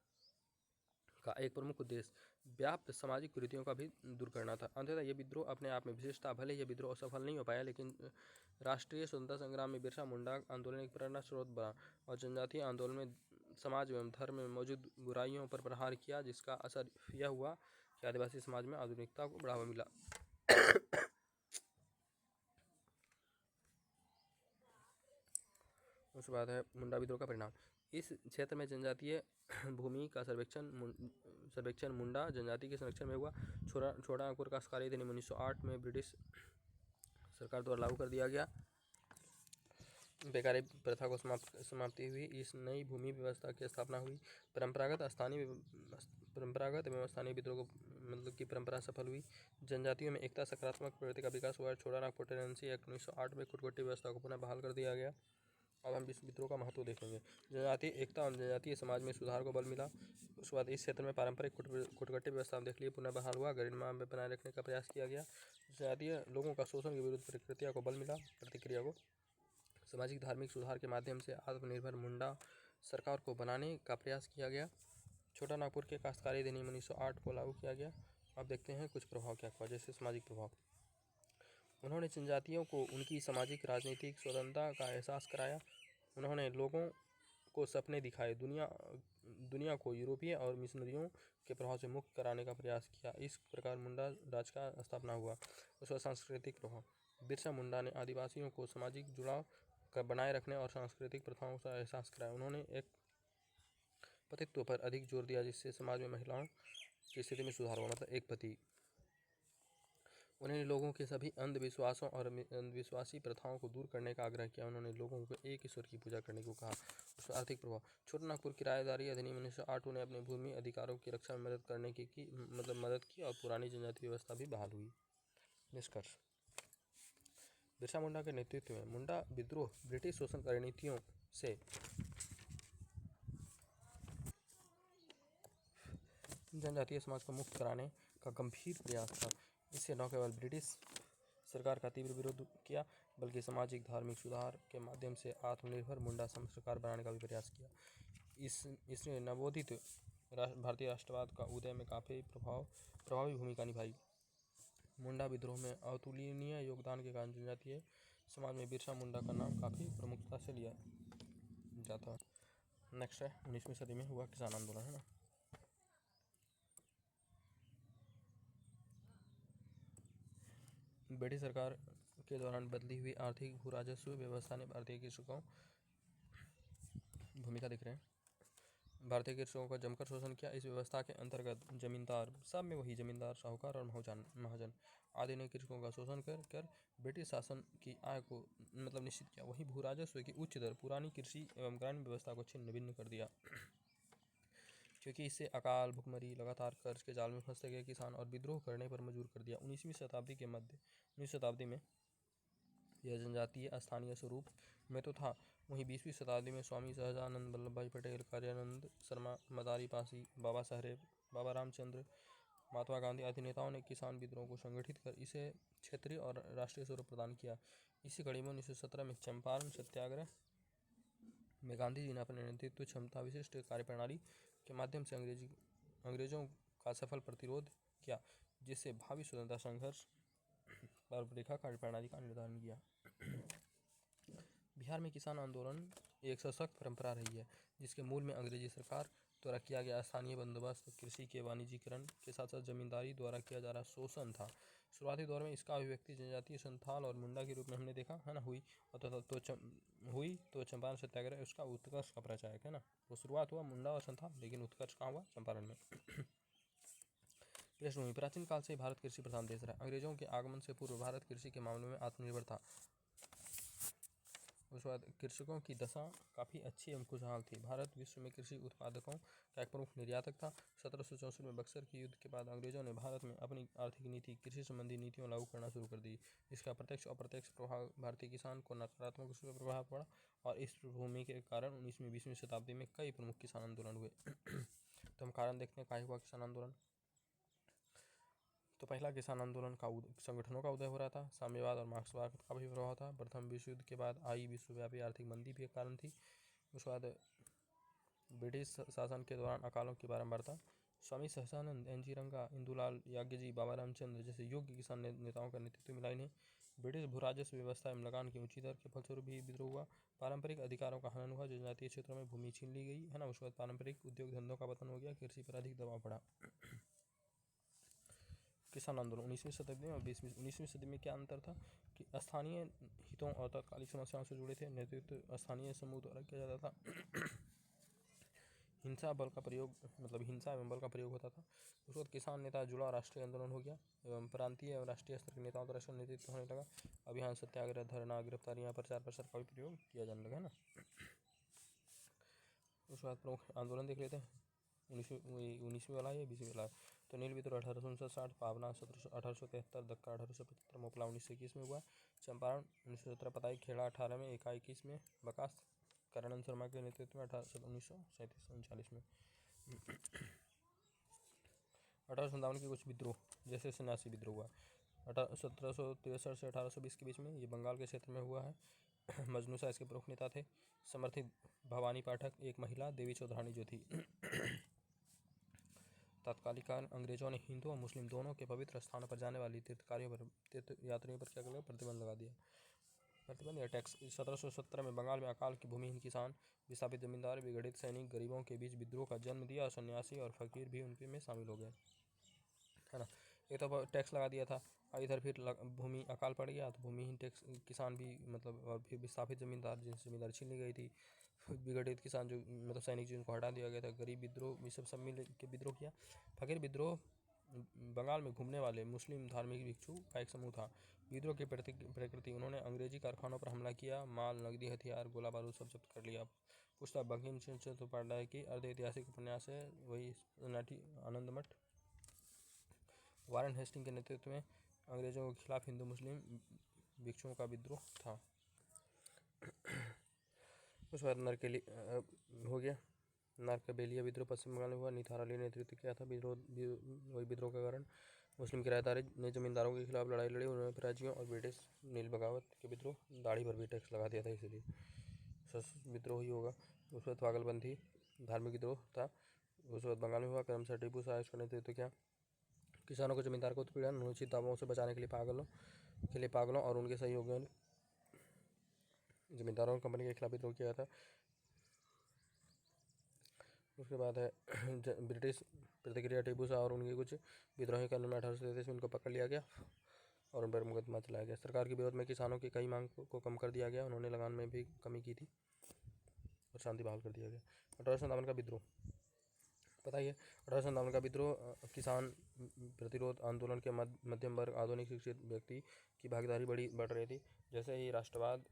का एक प्रमुख उद्देश्य व्याप्त सामाजिक कुरीतियों का भी दूर करना था। अंततः यह विद्रोह अपने आप में विशेष था। भले यह विद्रोह सफल नहीं हो पाया, लेकिन राष्ट्रीय स्वतंत्रता संग्राम में बिरसा मुंडा आंदोलन एक प्रेरणा स्रोत बना और जनजातीय आंदोलन में समाज एवं धर्म में मौजूद बुराइयों पर प्रहार किया, जिसका असर यह हुआ कि आदिवासी समाज में आधुनिकता को बढ़ावा मिला। उसके बाद है मुंडा विद्रोह का परिणाम। इस क्षेत्र में जनजातीय भूमि का सर्वेक्षण मुंडा जनजाति के संरक्षण में हुआ। छोटा नागपुर का कास्कारी अधिनियम 1908 में ब्रिटिश सरकार द्वारा लागू कर दिया गया। बेकारी प्रथा को समाप्ति हुई। इस नई भूमि व्यवस्था की स्थापना हुई। परंपरागत एवं स्थानीय विद्रोह को मतलब की परंपरा सफल हुई। जनजातियों में एकता सकारात्मक प्रवृत्ति का विकास हुआ। छोटा नागपुर टेनेंसी एक्ट 1908 में खुटगुट्टी व्यवस्था को पुनः बहाल कर दिया गया। अब हम इस विद्रोह का महत्व देखेंगे। जनजातीय एकता और जनजातीय समाज में सुधार को बल मिला। उसके बाद इस क्षेत्र में पारंपरिक खुटगट्टी व्यवस्था देख लिए पुनः बहाल हुआ। गरिमा में बनाए रखने का प्रयास किया गया। जनजातीय लोगों का शोषण के विरुद्ध प्रतिक्रिया को सामाजिक धार्मिक सुधार के माध्यम से आत्मनिर्भर मुंडा सरकार को बनाने का प्रयास किया गया। छोटा नागपुर के काश्तकारी अधिनियम 1908 को लागू किया गया। अब देखते हैं कुछ प्रभाव क्या हुआ। जैसे सामाजिक प्रभाव, उन्होंने जनजातियों को उनकी सामाजिक राजनीतिक स्वतंत्रता का एहसास कराया। उन्होंने लोगों को सपने दिखाए। दुनिया को यूरोपीय और मिशनरियों के प्रभाव से मुक्त कराने का प्रयास किया। इस प्रकार मुंडा राज का स्थापना हुआ। उसका सांस्कृतिक प्रभाव, बिरसा मुंडा ने आदिवासियों को सामाजिक जुड़ाव का बनाए रखने और सांस्कृतिक प्रथाओं का एहसास कराया। उन्होंने एक पतित्व पर अधिक जोर दिया, जिससे समाज में महिलाओं की स्थिति में सुधार हुआ। मतलब एक पति। उन्होंने लोगों के सभी अंधविश्वासों और अंधविश्वासी प्रथाओं को दूर करने का आग्रह किया। उन्होंने लोगों को एक ईश्वर की पूजा करने को कहा। उसका आर्थिक प्रभाव, छोटा नागपुर किराएदारी अधिनियम 1908 ने अपने भूमि अधिकारों की रक्षा में मदद करने की मदद की और पुरानी जनजातीय व्यवस्था भी बहाल हुई। निष्कर्ष, बिरसा मुंडा के नेतृत्व में मुंडा विद्रोह ब्रिटिश शोषण रणनीतियों से जनजातीय समाज को मुक्त कराने का गंभीर प्रयास था। इससे न केवल ब्रिटिश सरकार का तीव्र विरोध किया, बल्कि सामाजिक धार्मिक सुधार के माध्यम से आत्मनिर्भर मुंडा सरकार बनाने का भी प्रयास किया। इसने नवोदित भारतीय राष्ट्रवाद का उदय में काफ़ी प्रभावी भूमिका निभाई। मुंडा विद्रोह में अतुलनीय योगदान के कारण जनजातीय समाज में बिरसा मुंडा का नाम काफ़ी प्रमुखता से लिया जाता है। नेक्स्ट है 19वीं सदी में हुआ किसान आंदोलन, है ना। ब्रिटिश सरकार के दौरान बदली हुई आर्थिक भू राजस्व व्यवस्था ने भारतीय कृषकों भूमिका दिख रहे हैं। भारतीय कृषकों का जमकर शोषण किया। इस व्यवस्था के अंतर्गत जमींदार, सब में वही जमींदार, साहूकार और महाजन आदि ने कृषकों का शोषण कर ब्रिटिश शासन की आय को मतलब निश्चित किया। वही भू राजस्व की उच्च दर पुरानी कृषि एवं ग्रामीण व्यवस्था को छिन्न भिन्न कर दिया। क्योंकि इससे अकाल, भुखमरी, लगातार कर्ज के जाल में फंसते गए किसान और विद्रोह करने पर मजबूर कर दिया। 19वीं शताब्दी में यह जनजातीय स्थानीय स्वरूप में तो था, वहीं 20वीं शताब्दी में स्वामी सहजानंद, वल्लभ भाई पटेल, कार्यानंद शर्मा, मदारी पासी, बाबा साहेब, बाबा रामचंद्र, महात्मा गांधी आदि नेताओं ने किसान विद्रोह को संगठित कर इसे क्षेत्रीय और राष्ट्रीय स्वरूप प्रदान किया। इसी कड़ी में 1917 में चंपारण सत्याग्रह में गांधी जी ने अपने नेतृत्व क्षमता विशिष्ट कार्यप्रणाली के माध्यम से अंग्रेजों का सफल प्रतिरोध किया, जिससे भावी स्वतंत्रता संघर्ष पर रूपरेखा कार्यप्रणाली का निर्धारण किया। बिहार में किसान आंदोलन एक सशक्त परंपरा रही है, जिसके मूल में अंग्रेजी सरकार द्वारा किया गया स्थानीय बंदोबस्त, कृषि के वाणिज्यीकरण के साथ साथ जमींदारी द्वारा किया जा रहा शोषण था। शुरुआती दौर में इसका अभिव्यक्ति जनजातीय संथाल और मुंडा के रूप में हमने देखा है ना, हुई तो चंपारण सत्याग्रह उसका उत्कर्ष का प्रचारक है ना। वो शुरुआत हुआ मुंडा और संथाल, लेकिन उत्कर्ष कहाँ हुआ? चंपारण में। पृष्ठभूमि: प्राचीन काल से भारत कृषि प्रधान देश रहा। अंग्रेजों के आगमन से पूर्व भारत कृषि के मामले में आत्मनिर्भर था। उसके बाद कृषकों की दशा काफ़ी अच्छी एवं खुशहाल थी। भारत विश्व में कृषि उत्पादकों का एक प्रमुख निर्यातक था। 1764 में बक्सर के युद्ध के बाद अंग्रेजों ने भारत में अपनी आर्थिक नीति, कृषि संबंधी नीतियों लागू करना शुरू कर दी। इसका प्रत्यक्ष और अप्रत्यक्ष प्रभाव भारतीय किसान को नकारात्मक रूप से प्रभाव पड़ा और इस पृष्ठभूमि के कारण 19वीं-20वीं शताब्दी में कई प्रमुख किसान आंदोलन हुए। तो हम कारण देखते हैं, काहे हुआ किसान आंदोलन। तो पहला किसान आंदोलन का संगठनों का उदय हो रहा था। साम्यवाद और मार्क्सवाद का भी प्रभाव था। प्रथम विश्व युद्ध के बाद आई विश्वव्यापी आर्थिक मंदी भी एक कारण थी। उसके बाद ब्रिटिश शासन के दौरान अकालों की बारंबारता। स्वामी सहजानंद, एन जी रंगा, इंदुलाल याज्ञी, बाबा रामचंद्र जैसे योग्य किसान नेताओं का नेतृत्व मिला इन्हें। ब्रिटिश भूराजस्व व्यवस्था एवं लगान की ऊंची दर के फलस्वरूप भी विद्रोह हुआ। पारंपरिक अधिकारों का हनन हुआ, जनजातीय क्षेत्रों में भूमि छीन ली गई है ना। उसके बाद पारंपरिक उद्योग धंधों का पतन हो गया, कृषि पर अधिक दबाव पड़ा। किसान आंदोलन 19वीं शताब्दी में और 19वीं शताब्दी में क्या अंतर था कि स्थानीय हितों और तात्कालिक समस्याओं से जुड़े थे। नेतृत्व स्थानीय समूह द्वारा किया जाता था। हिंसा एवं बल का प्रयोग होता था। उसके बाद किसान नेता जुड़ा, राष्ट्रीय आंदोलन हो गया एवं प्रांतीय एवं राष्ट्रीय स्तर के नेताओं द्वारा नेतृत्व होने लगा। अभियान, सत्याग्रह, धरना, गिरफ्तारियां, प्रचार प्रसार का भी प्रयोग किया जाने लगा है ना। उसके बाद प्रमुख आंदोलन देख लेते हैं। 19वीं वाला है, 20वीं वाला है। तो नील विद्रोह 1859, पावना 1873, दक्का 1875, मोपला 1921 में हुआ। चंपारण 1917, पताई खेड़ा 18 में, एका 21 में, बकास कार्यानंद शर्मा के नेतृत्व में 1937-39 में। 1857 के कुछ विद्रोह, जैसे सन्यासी विद्रोह हुआ 1763 से 1820 के बीच में, ये बंगाल के क्षेत्र में हुआ है। मजनू शाह इसके प्रमुख नेता थे। समर्थित भवानी पाठक एक महिला, देवी चौधरानी जो थी। तत्कालीन अंग्रेजों ने हिंदू और मुस्लिम दोनों के पवित्र स्थानों पर जाने वाली तीर्थ यात्रियों पर क्या कर प्रतिबंध लगा दिया। प्रतिबंध या टैक्स। 1717 में बंगाल में अकाल के भूमिहीन किसान, विस्थापित जमींदार, विघटित सैनिक, गरीबों के बीच विद्रोह का जन्म दिया और सन्यासी और फकीर भी उनके में शामिल हो गए है ना। एक तो टैक्स लगा दिया था, इधर फिर भूमि अकाल पड़ गया तो भूमिहीन टैक्स किसान भी और फिर विस्थापित जमींदार जिनसे जमींदारी छीन ली गई थी, विघटित किसान जो सैनिक जिनको हटा दिया गया था, गरीब विद्रोह, ये सब मिल के विद्रोह किया। फकीर विद्रोह बंगाल में घूमने वाले मुस्लिम धार्मिक भिक्षु का एक समूह था। विद्रोह की प्रकृति, उन्होंने अंग्रेजी कारखानों पर हमला किया, माल, नकदी, हथियार, गोला बारूद सब जब्त कर लिया। पुस्तक बंकिम चंद्र चट्टोपाध्याय की अर्ध ऐतिहासिक उपन्यास है, वही नाटी आनंदमठ। वारेन हेस्टिंग के नेतृत्व में अंग्रेजों के खिलाफ हिंदू मुस्लिम भिक्षुओं का विद्रोह था। उस बाद नरकेली हो गया। नारकबेलिया विद्रोह पश्चिम बंगाल में हुआ। निथार अली ने नेतृत्व किया था। विद्रोह का कारण मुस्लिम किराएदार ने जमींदारों के खिलाफ लड़ाई लड़ी, उन्होंने पराजियों और ब्रिटिश नील बगावत के विद्रोह, दाढ़ी पर भी टैक्स लगा दिया था, इसलिए विद्रोह ही होगा। उस वक्त पागलपंथी धार्मिक विद्रोह था। उस वक्त बंगाल में हुआ। क्रमशः टीपू शाह इसका नेतृत्व किया। किसानों को जमींदार को उत्पीड़न, अनुचित दावों से बचाने के लिए पागलों और उनके सहयोगियों ने जमींदारों कंपनी के खिलाफ विद्रोह किया था। उसके बाद है ब्रिटिश प्रतिक्रिया। टीपू शाह और उनके कुछ विद्रोही कर्नल में 1833 में उनको पकड़ लिया गया और उन पर मुकदमा चलाया गया। सरकार के विरोध में किसानों की कई मांग को कम कर दिया गया, उन्होंने लगान में भी कमी की थी और शांति बहाल कर दिया गया। 1857 का विद्रोह पता ही है। 1857 का विद्रोह किसान प्रतिरोध आंदोलन के मध्यम वर्ग, आधुनिक शिक्षित व्यक्ति की भागीदारी बढ़ रही थी। जैसे ही राष्ट्रवाद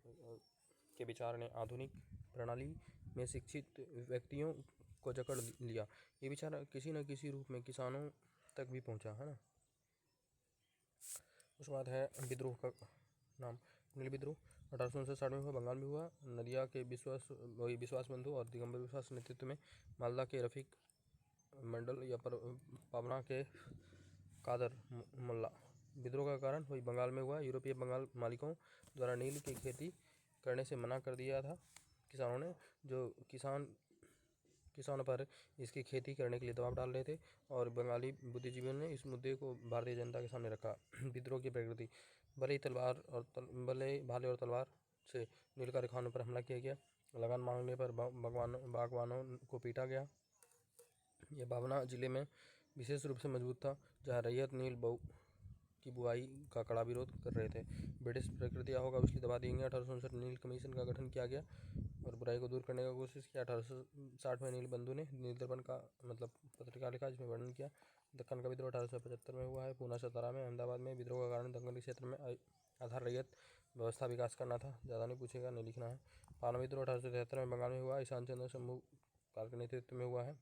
के विचार ने आधुनिक प्रणाली में शिक्षित व्यक्तियों को जकड़ लिया। ये बेचारा किसी न किसी रूप में किसानों तक भी पहुंचा, है ना। उसके बाद है विद्रोह का नाम, नील विद्रोह 1859 में हुआ, बंगाल में हुआ। नदिया के विश्वास बंधु और दिगंबर विश्वास नेतृत्व में मालदा के रफीक मंडल या पाबना के कादर मुल्ला। विद्रोह का कारण वही बंगाल में हुआ। यूरोपीय बंगाल मालिकों द्वारा नील की खेती करने से मना कर दिया था किसानों ने, जो किसानों पर इसकी खेती करने के लिए दबाव डाल रहे थे, और बंगाली बुद्धिजीवियों ने इस मुद्दे को भारतीय जनता के सामने रखा। विद्रोह की प्रकृति, भले भाले और तलवार से नीलकारी खानों पर हमला किया गया। लगान मांगने पर बागवानों को पीटा गया। यह बावना जिले में विशेष रूप से मजबूत था, जहाँ रैयत नील की बुआई का कड़ा विरोध कर रहे थे। ब्रिटिश प्रकृतियाँ होगा इसलिए दबा देंगे। 1859 नील कमीशन का गठन किया गया और बुराई को दूर करने की कोशिश की। 1860 में नील बंधु ने नील दर्पण का मतलब पत्रिका लिखा, जिसमें वर्णन किया। दक्कन का विद्रोह 1875 में हुआ है। पूना सतारा में अहमदाबाद में विद्रोह का कारण दक्कन के क्षेत्र में आधार रैयत व्यवस्था विकास करना था। ज़्यादा नहीं पूछेगा, नहीं लिखना है। पालना विद्रोह 1873 में बंगाल में हुआ। ईशान चंद्र शंभू काल के नेतृत्व में हुआ है।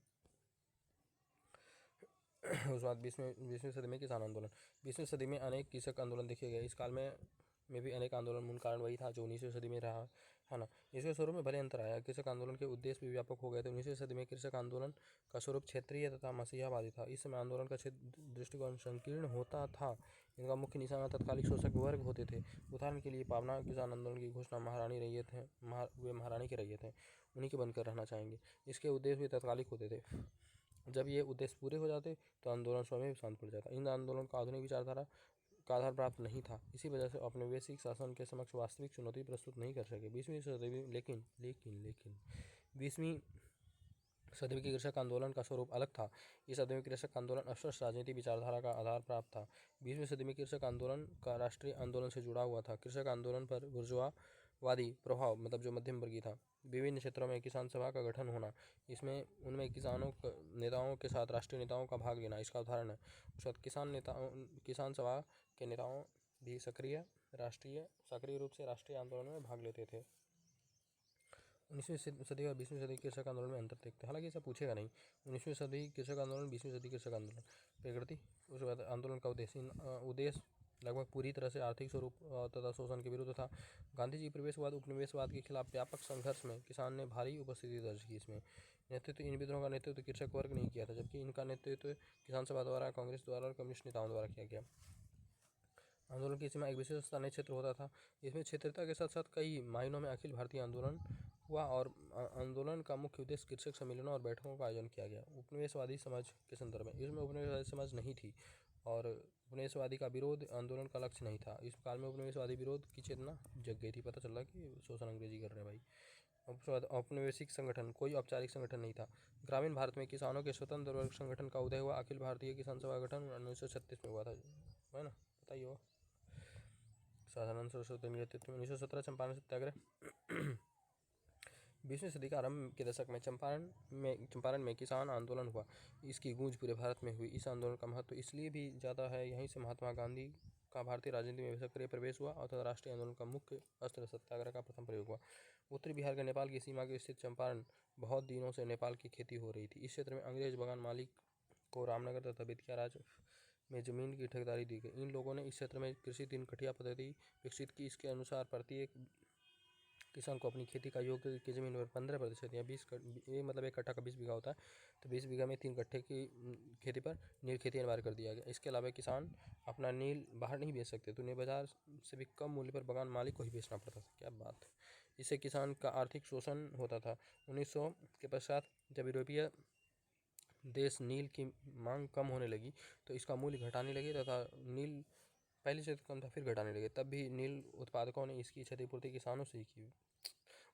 उसके बाद 20वीं सदी में किसान आंदोलन। 20वीं सदी में अनेक कृषक आंदोलन देखे गए। इस काल में भी अनेक आंदोलन मूल कारण वही था जो 19वीं सदी में रहा, है ना। इसके स्वरूप में भले अंतर आया। कृषक आंदोलन के उद्देश्य भी व्यापक हो गए थे। 19वीं सदी में कृषक आंदोलन का स्वरूप क्षेत्रीय तथा मसीहावादी था। इस समय आंदोलन का दृष्टिकोण संकीर्ण होता था। इनका मुख्य निशाना तत्कालिक शोषक वर्ग होते थे। उदाहरण के लिए पाबना किसान आंदोलन की घोषणा महारानी रैयत हैं, वे महारानी की रैयत हैं, उन्हीं के बनकर रहना चाहेंगे। इसके उद्देश्य भी तत्कालिक होते थे। जब ये उद्देश्य पूरे हो जाते तो आंदोलन स्वयं ही शांत पड़ जाता। इन आंदोलन का आधुनिक विचारधारा का आधार प्राप्त नहीं था। इसी वजह से औपनिवेशिक शासन के समक्ष वास्तविक चुनौती प्रस्तुत नहीं कर सके। 20वीं सदी में लेकिन 20वीं सदी के कृषक आंदोलन का स्वरूप अलग था। इस सदी में कृषक आंदोलन अस्पष्ट राजनीतिक विचारधारा का आधार प्राप्त था। 20वीं सदी में कृषक आंदोलन का राष्ट्रीय आंदोलन से जुड़ा हुआ था। कृषक आंदोलन पर बुर्जुआवादी प्रभाव मतलब जो मध्यम वर्गीय था। विभिन्न क्षेत्रों में किसान सभा का गठन होना, इसमें उनमें किसानों नेताओं के साथ राष्ट्रीय नेताओं का भाग लेना इसका उदाहरण है। उसके बाद किसान सभा के नेताओं भी सक्रिय रूप से राष्ट्रीय आंदोलन में भाग लेते थे। 19वीं सदी और 20वीं सदी कृषक आंदोलन में अंतर देखते हैं, हालांकि ऐसा पूछेगा नहीं। 19वीं सदी कृषक आंदोलन, 20वीं सदी कृषक आंदोलन। प्रकृति, उसके बाद आंदोलन का उद्देश्य लगभग पूरी तरह से आर्थिक स्वरूप तथा शोषण के विरुद्ध था। गांधी जी प्रवेशवाद उपनिवेशवाद के खिलाफ व्यापक संघर्ष में किसान ने भारी उपस्थिति दर्ज की। इसमें नेतृत्व, इन विद्रोह का नेतृत्व कृषक वर्ग नहीं किया था, जबकि इनका नेतृत्व किसान सभा द्वारा, कांग्रेस द्वारा और कम्युनिस्ट नेताओं द्वारा किया गया। आंदोलन की सीमा एक विशेष स्थानीय क्षेत्र होता था। इसमें क्षेत्रीयता के साथ साथ कई मायनों में अखिल भारतीय आंदोलन हुआ और आंदोलन का मुख्य उद्देश्य कृषक सम्मेलनों और बैठकों का आयोजन किया गया। उपनिवेशवादी समाज के संदर्भ में, इसमें उपनिवेशवादी समाज नहीं थी और उपनिवेशवादी का विरोध आंदोलन का लक्ष्य नहीं था। इस काल में उपनिवेशवादी विरोध की चेतना जग गई थी, पता चल रहा कि शोषण अंग्रेजी कर रहे हैं भाई। औपनिवेशिक संगठन, कोई औपचारिक संगठन नहीं था। ग्रामीण भारत में किसानों के स्वतंत्र वर्ग संगठन का उदय हुआ। अखिल भारतीय किसान सभा गठन 1936 में हुआ था, है ना, पता ही होगा। सदानंद सरस्वती के नेतृत्व में 1917 चंपारण सत्याग्रह। 20वीं सदी का आरंभ के दशक में चंपारण में किसान आंदोलन हुआ। इसकी गूंज पूरे भारत में हुई। इस आंदोलन का महत्व इसलिए भी ज़्यादा है, यहीं से महात्मा गांधी का भारतीय राजनीति में सक्रिय प्रवेश हुआ और राष्ट्रीय आंदोलन का मुख्य अस्त्र सत्याग्रह का प्रथम प्रयोग हुआ। उत्तरी बिहार के नेपाल की सीमा के स्थित चंपारण बहुत दिनों से नेपाल की खेती हो रही थी। इस क्षेत्र में अंग्रेज बगान मालिक को रामनगर तथा बेतिया राज्य में जमीन की ठेकेदारी दी गई। इन लोगों ने इस क्षेत्र में कृषि 3 कठिया पद्धति विकसित की। इसके अनुसार प्रत्येक किसान को अपनी खेती का योग्य की जमीन पर 15% या 20 ये मतलब 1 कट्ठा का 20 बीघा होता है, तो 20 बीघा में 3 कट्ठे की खेती पर नील खेती अनिवार्य कर दिया गया। इसके अलावा किसान अपना नील बाहर नहीं बेच सकते, तो उन्हें बाजार से भी कम मूल्य पर बगान मालिक को ही बेचना पड़ता था। क्या बात है। इससे किसान का आर्थिक शोषण होता था। 1900 के पश्चात जब यूरोपीय देश नील की मांग कम होने लगी तो इसका मूल्य घटाने लगे तथा नील पहले से कम था फिर घटाने लगे। तब भी नील उत्पादकों ने इसकी क्षतिपूर्ति किसानों से ही की।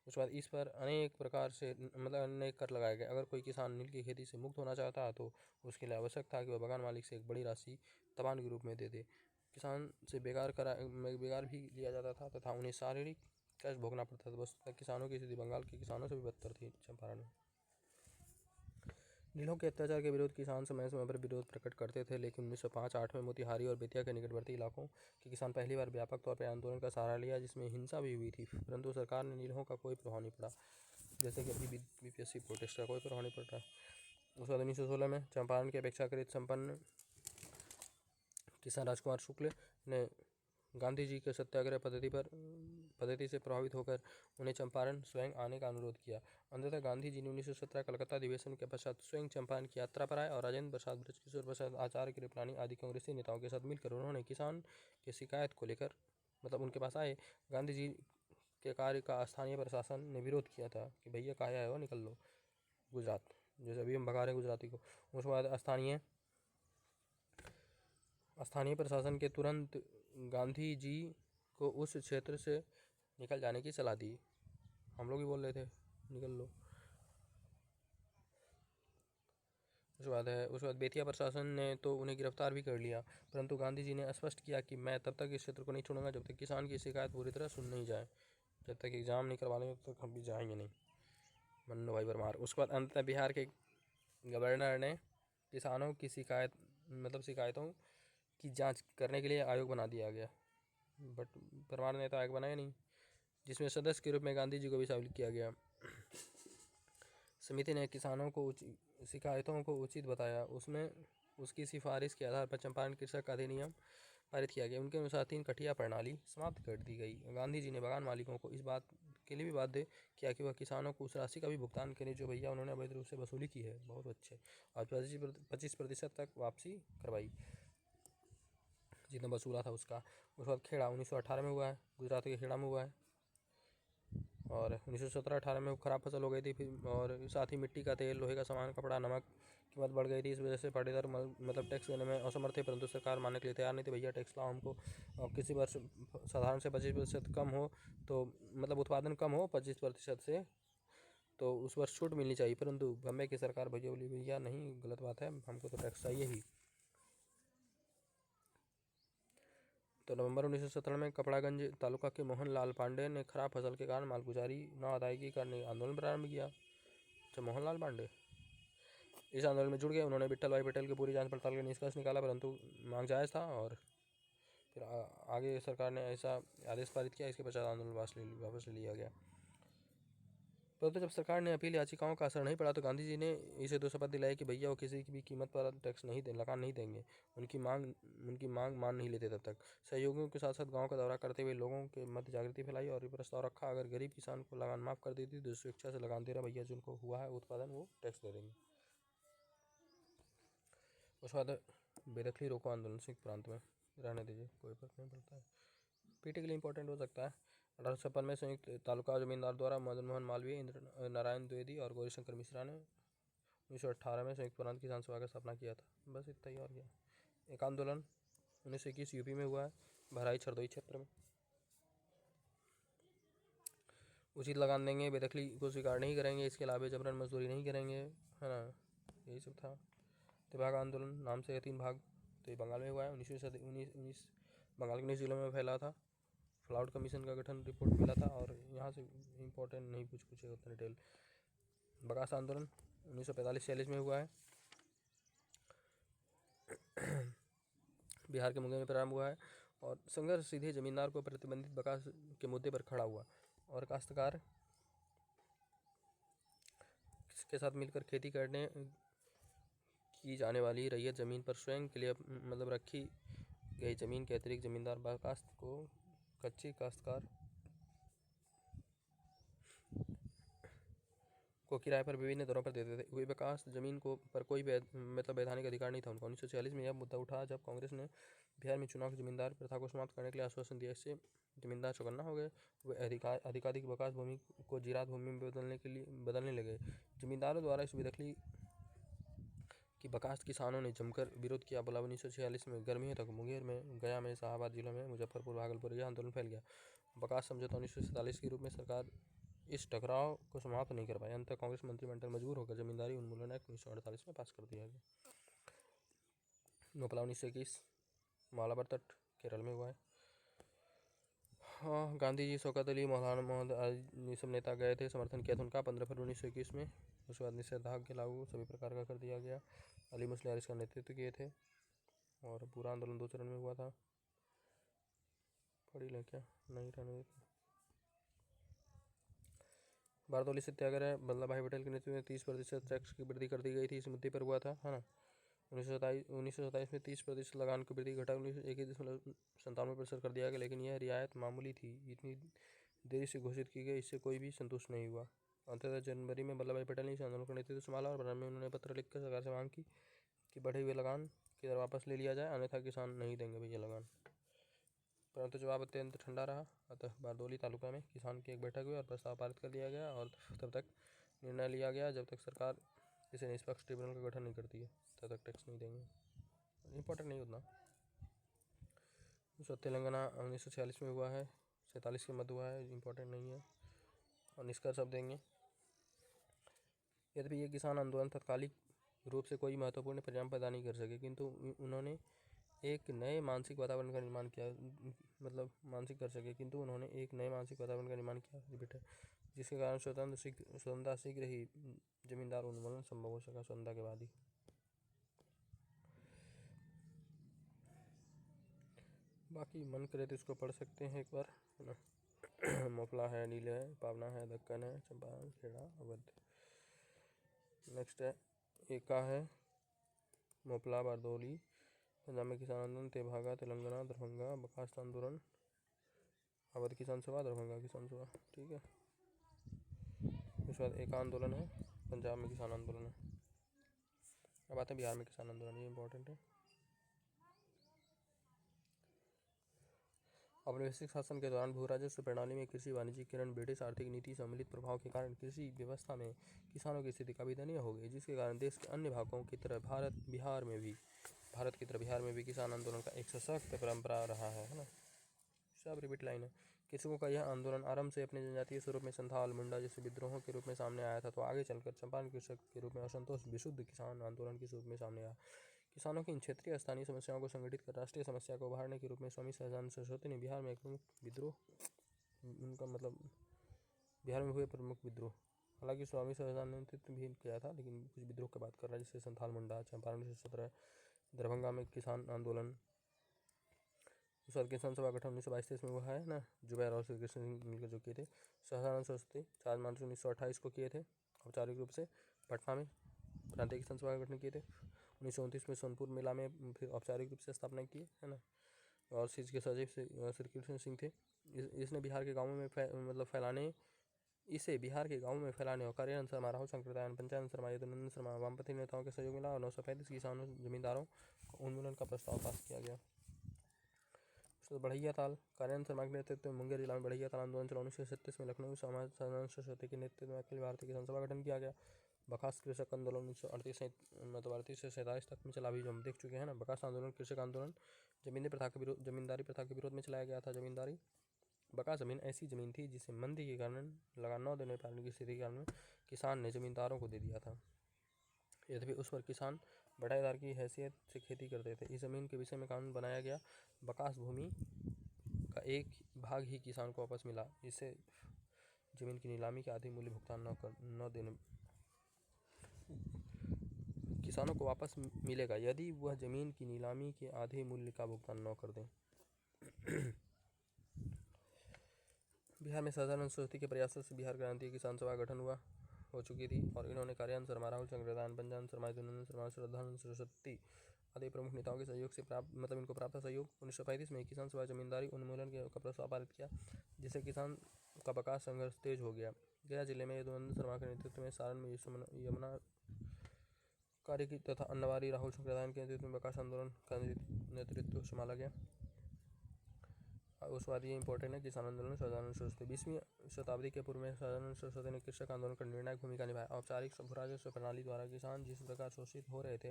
उसके बाद इस पर अनेक प्रकार से मतलब अनेक कर लगाए गए। अगर कोई किसान नील की खेती से मुक्त होना चाहता है तो उसके लिए आवश्यक था कि वह बगान मालिक से एक बड़ी राशि तबान के रूप में दे दे। किसान से बेगार भी लिया जाता था तथा उन्हें शारीरिक कष्ट भोगना पड़ता था। वस्तुतः किसानों की स्थिति बंगाल के किसानों से भी बदतर थी। चंपारण में नीलों के अत्याचार के विरोध किसान समय समय पर विरोध प्रकट करते थे, लेकिन 1905-8 में मोतिहारी और बेतिया के निकटवर्ती इलाकों के किसान पहली बार व्यापक तौर पर आंदोलन का सहारा लिया, जिसमें हिंसा भी हुई थी, परंतु सरकार ने नीलों का कोई प्रभाव नहीं पड़ा। जैसे कि अभी बीपीएससी प्रोटेस्ट का कोई प्रभाव नहीं पड़ रहा है। उसके बाद 1916 में चंपारण के अपेक्षाकृत संपन्न किसान राजकुमार शुक्ल ने गांधी जी के सत्याग्रह पद्धति से प्रभावित होकर उन्हें चंपारण स्वयं आने का अनुरोध किया। अंततः गांधी जी ने 1917 कलकत्ता अधिवेशन के पश्चात स्वयं चंपारण की यात्रा पर आए और राजेंद्र प्रसाद, बृजकिशोर प्रसाद, आचार्य कृपलानी आदि कांग्रेसी नेताओं के साथ मिलकर उन्होंने किसान की शिकायत को लेकर उनके पास आए। गांधी जी के कार्य का स्थानीय प्रशासन ने विरोध किया था कि भैया कहाँ आए हो, निकल लो गुजरात, जैसे अभी हम भगा रहे हैं गुजराती को। उसके बाद स्थानीय प्रशासन के तुरंत गांधी जी को उस क्षेत्र से निकल जाने की सलाह दी। हम लोग ही बोल रहे थे निकल लो। उसके बाद बेतिया प्रशासन ने तो उन्हें गिरफ्तार भी कर लिया, परंतु गांधी जी ने स्पष्ट किया कि मैं तब तक इस क्षेत्र को नहीं छोड़ूंगा जब तक किसान की शिकायत पूरी तरह सुन नहीं जाए, जब तक एग्ज़ाम नहीं करवा लेंगे तब तक हम भी जाएंगे नहीं। मन्नू भाई परमार। उसके बाद अंततः बिहार के गवर्नर ने किसानों की शिकायतों की जांच करने के लिए आयोग बना दिया गया, बट परमार ने तो आयोग बनाया नहीं, जिसमें सदस्य के रूप में गांधी जी को भी शामिल किया गया। समिति ने किसानों को शिकायतों को उचित बताया, उसमें उसकी सिफारिश के आधार पर चंपारण कृषक अधिनियम पारित किया गया। उनके अनुसार 3 कठिया प्रणाली समाप्त कर दी गई। गांधी जी ने बागान मालिकों को इस बात के लिए भी बाध्य किया कि वह किसानों को उस राशि का भी भुगतान करें जो भैया उन्होंने अवैध रूप से वसूली की है। बहुत अच्छे, और 25% तक वापसी करवाई जितना वसूला था उसका। उसके बाद खेड़ा 1918 में हुआ है, गुजरात के खेड़ा में हुआ है, और 1917-18 में खराब फसल हो गई थी फिर, और साथ ही मिट्टी का तेल, लोहे का सामान, कपड़ा, नमक कीमत बढ़ गई थी। इस वजह से पाटीदार टैक्स देने में असमर्थ थे, परंतु सरकार मानने के लिए तैयार नहीं थी। भैया टैक्स लाओ हमको, और किसी वर्ष साधारण से 25% कम हो तो उत्पादन कम हो 25% से, तो उस वर्ष छूट मिलनी चाहिए, परंतु बम्बई की सरकार भैया बोली भैया नहीं, गलत बात है, हमको तो टैक्स चाहिए ही। तो नवंबर 1917 में कपड़ागंज तालुका के मोहन लाल पांडे ने खराब फसल के कारण मालगुजारी न अदायगी करने आंदोलन प्रारंभ किया। अच्छा, मोहनलाल पांडे इस आंदोलन में जुड़ गए। उन्होंने विट्ठल भाई पटेल की पूरी जांच पड़ताल का निष्कर्ष निकाला, परंतु मांग जायज़ था, और फिर आगे सरकार ने ऐसा आदेश पारित किया। इसके पश्चात आंदोलन वापस ले लिया गया। परंतु जब सरकार ने अपील याचिकाओं का असर नहीं पड़ा तो गांधी जी ने इसे दो शपथ दिलाई कि भैया वो किसी की भी कीमत पर टैक्स लगान नहीं देंगे। उनकी मांग मान नहीं लेते। तब तक सहयोगियों के साथ साथ गांव का दौरा करते हुए लोगों के मध्य जागृति फैलाई और ये प्रस्ताव रखा, अगर गरीब किसान को लगान माफ़ कर देती तो स्वेच्छा से लगान दे रहा भैया जिनको हुआ है उत्पादन वो टैक्स दे देंगे। उसके बाद बेदखली रोको आंदोलन संयुक्त प्रांत में, रहने दीजिए कोई फर्क नहीं पड़ता है, पीटी के लिए इंपॉर्टेंट हो सकता है। 1856 में संयुक्त तालुका जमींदार द्वारा मदन मोहन मालवीय, इंद्र नारायण द्विवेदी और गौरीशंकर मिश्रा ने 1918 में संयुक्त प्रांत किसान सभा की स्थापना किया था। बस इतना ही, और क्या। एक आंदोलन 1921 यूपी में हुआ है, बहराइच हरदोई क्षेत्र में। उचित लगान देंगे, बेदखली को स्वीकार नहीं करेंगे, इसके अलावा जबरन मजदूरी नहीं करेंगे, है ना, यही सब था। त्रिभाग आंदोलन नाम से 3 भाग, तो ये बंगाल में हुआ है। 1919 बंगाल के 19 जिलों में फैला था। फ्लाउड कमीशन का गठन रिपोर्ट मिला था, और यहाँ से इम्पोर्टेंट नहीं पूछे उतना डिटेल। बकास आंदोलन 1945-46 में हुआ है, बिहार के मुंगेर में प्रारंभ हुआ है, और संघर्ष सीधे जमींदार को प्रतिबंधित बकास के मुद्दे पर खड़ा हुआ, और काश्तकार के साथ मिलकर खेती करने की जाने वाली रैयत ज़मीन पर स्वयं के लिए रखी गई ज़मीन के अतिरिक्त जमींदार बकास्त को कच्ची काश्तकार को किराए पर विभिन्न दरों पर देते थे। वे बकास ज़मीन को पर कोई वैधानिक अधिकार नहीं था उनका। 1946 में यह मुद्दा उठा जब कांग्रेस ने बिहार में चुनाव की जमींदार प्रथा को समाप्त करने के लिए आश्वासन दिया। इससे जमींदार चौकन्ना हो गए। वे अधिकाधिक बकास भूमि को जीरात भूमि में बदलने लगे। जमींदारों द्वारा इस बेदखली कि बकास किसानों ने जमकर विरोध किया। बोला 1946 में गर्मियों तक मुंगेर में, गया में, शाहाबाद जिलों में, मुजफ्फरपुर, भागलपुर यह आंदोलन फैल गया। बकास समझौता 1947 के रूप में सरकार इस टकराव को समाप्त नहीं कर पाई। अंततः कांग्रेस मंत्रिमंडल मजबूर होकर जमींदारी उन्मूलन एक्ट 1948 में पास कर दिया गया। नोपला 1921 मालाबार तट केरल में हुआ है। हाँ, गांधी जी, शौकत अली, मौलाना मोहम्मद ये सब नेता गए थे, समर्थन किया था उनका 15 फरवरी 1921 में। उसके बाद निषेधाज्ञा लागू सभी प्रकार का कर दिया गया। अली मुस्लिम इसका नेतृत्व किए थे, और पूरा आंदोलन 2 चरण में हुआ था। पढ़ी लें क्या, नहीं रहने देते। बारदौली सत्याग्रह वल्लभ भाई पटेल के नेतृत्व में 30% टैक्स की वृद्धि कर दी गई थी, इस मुद्दे पर हुआ था, है ना। 1927 में 30% लगान की वृद्धि घटा 21.97% कर दिया गया, लेकिन यह रियायत मामूली थी, इतनी देरी से घोषित की गई, इससे कोई भी संतुष्ट नहीं हुआ। अंततः जनवरी में वल्लभ भाई पटेल ने इस आंदोलन का नेतृत्व संभाला और प्रारंभ में उन्होंने पत्र लिखकर सरकार से मांग की कि बढ़े हुए लगान की दर वापस ले लिया जाए, अन्यथा किसान नहीं देंगे भैया लगान। परंतु जवाब अत्यंत ठंडा रहा। अतः बारदौली तालुका में किसान की एक बैठक हुई और प्रस्ताव पारित कर दिया गया और तब तक निर्णय लिया गया जब तक सरकार इसे निष्पक्ष ट्रिब्यूनल का गठन नहीं करती है तब तक टैक्स नहीं देंगे। इम्पोर्टेंट नहीं उतना। तेलंगाना 1946 में हुआ है, 47 के मध्य हुआ है, इम्पोर्टेंट नहीं है। और निष्कर्ष अब देंगे। यद्यपि ये किसान आंदोलन तात्कालिक रूप से कोई महत्वपूर्ण परिणाम पैदा नहीं कर सके, किंतु उन्होंने एक नए मानसिक वातावरण का निर्माण किया, मतलब मानसिक कर सके, किंतु उन्होंने एक नए मानसिक वातावरण का निर्माण किया, रिपीट है, जिसके कारण स्वतंत्रता शीघ्र ही जमींदार उन्मूलन संभव हो सका, स्वतंत्रता के बाद ही। बाकी मन करे तो इसको पढ़ सकते हैं एक बार, है ना। मोपला है, नीले है, पावना है, दक्कन है, चंपारण, खेड़ा, अवध। नेक्स्ट है एका है मोपला, बारदौली, पंजाब में किसान आंदोलन, तेभागा तेलंगाना, दरभंगा बर्खास्त आंदोलन, अवध किसान सभा, दरभंगा किसान सभा, ठीक है। उसके बाद एका आंदोलन है, पंजाब में किसान आंदोलन है। अब आते हैं बिहार में किसान आंदोलन, ये इंपॉर्टेंट है। औपनिवेशिक शासन के दौरान भू राजस्व प्रणाली में कृषि वाणिज्यीकरण, ब्रिटिश आर्थिक नीति सम्मिलित प्रभाव के कारण कृषि व्यवस्था में किसानों की स्थिति काफी दयनीय हो गई, जिसके कारण देश के अन्य भागों की तरह बिहार में भी किसान आंदोलन का एक सशक्त परंपरा रहा है ना। सब रिपीट लाइन है। कृषकों का यह आंदोलन आरंभ से अपने जनजातीय स्वरूप में संथाल, मुंडा जैसे विद्रोहों के रूप में सामने आया था, तो आगे चलकर चंपारण कृषक के रूप में असंतोष विशुद्ध किसान आंदोलन के रूप में सामने आया। किसानों की इन क्षेत्रीय स्थानीय समस्याओं को संगठित कर राष्ट्रीय समस्या को उभारने के रूप में स्वामी सहजानंद सरस्वती ने बिहार में एक प्रमुख विद्रोह, उनका मतलब बिहार में हुए प्रमुख विद्रोह, हालांकि स्वामी सहजानंद ने नेतृत्व भी किया था, लेकिन कुछ विद्रोह की बात कर रहा है, जैसे संथाल, मुंडा, चंपारण 1917, दरभंगा में किसान आंदोलन। उस बाद किसान सभा गठन 1922 में हुआ है ना, जुबैर और श्री कृष्ण सिंह मिलकर जो किए थे। सहजानंद सरस्वती 4 मार्च 1928 को किए थे औपचारिक रूप से पटना में प्रांतीय किसान सभा का गठन किए थे। 1929 में सोनपुर मेला में फिर औपचारिक रूप से स्थापना की, है ना। और सीज के सचिव श्री कृष्ण सिंह थे। इसने बिहार के गाँवों में बिहार के गाँवों में फैलाने और कार्यान्वयन शर्मा, राहुल शंकर, पंचायत शर्मा, यदुनंदन शर्मा वामपंथी नेताओं के सहयोग मिला और 935 किसानों जमींदारों को उन्मूलन का प्रस्ताव पास किया गया। बढ़ैया ताल, कार्यान्वयन शर्मा के नेतृत्व में मुंगेर जिला में बढ़ैया ताल आंदोलन चला। 1937 में लखनऊ सहजानंद सरस्वती के नेतृत्व में अखिल भारतीय किसान सभा गठन किया गया। बर्खास्त कृषक आंदोलन 1938 से 37 तक में चला, भी जो हम देख चुके हैं ना। बर्खास्त आंदोलन कृषक आंदोलन जमींदारी प्रथा के विरोध में चलाया गया था। जमींदारी बर्खास्त जमीन ऐसी जमीन थी जिसे मंदी के कारण लगान न देने पाने की स्थिति के कारण किसान ने जमींदारों को दे दिया था। यद्यपि उस पर किसान बटाईदार की हैसियत से खेती करते थे। इस जमीन के विषय में कानून बनाया गया। बर्खास्त भूमि का एक भाग ही किसान को वापस मिला, इससे जमीन की नीलामी के आधी मूल्य भुगतान न देने किसानों को वापस मिलेगा यदि वह जमीन की नीलामी के आधे मूल्य का भुगतान न कर दें। बिहार में सहजानंद सरस्वती के प्रयासों से बिहार क्रांतीय किसान सभा गठन हो चुकी थी और इन्होंने कार्यान्वयन शर्मा, राहुल शंकर, पंचानंद शर्मा, यदुनंदन शर्मा, श्रद्धानंद सरस्वती आदि प्रमुख नेताओं के सहयोग से प्राप्त सहयोग। 1935 में किसान सभा जमींदारी उन्मूलन का प्रस्ताव पारित किया, जिससे किसान का बकास संघर्ष तेज हो गया। गया जिले में यदुनंदन शर्मा के नेतृत्व में, सारण में यमुना कार्य की तथा अन्नवारी राहुल शंकर के नेतृत्व में बकास आंदोलन का नेतृत्व संभाला गया। उस बाद ये इंपॉर्टेंट है किसान आंदोलन सहजानंद सरस्वती। 20वीं शताब्दी के पूर्व में सहजानंद सरस्वती ने कृषक आंदोलन का निर्णायक भूमिका निभाई। औपचारिक भू-राजस्व प्रणाली द्वारा किसान जिस प्रकार शोषित हो रहे थे,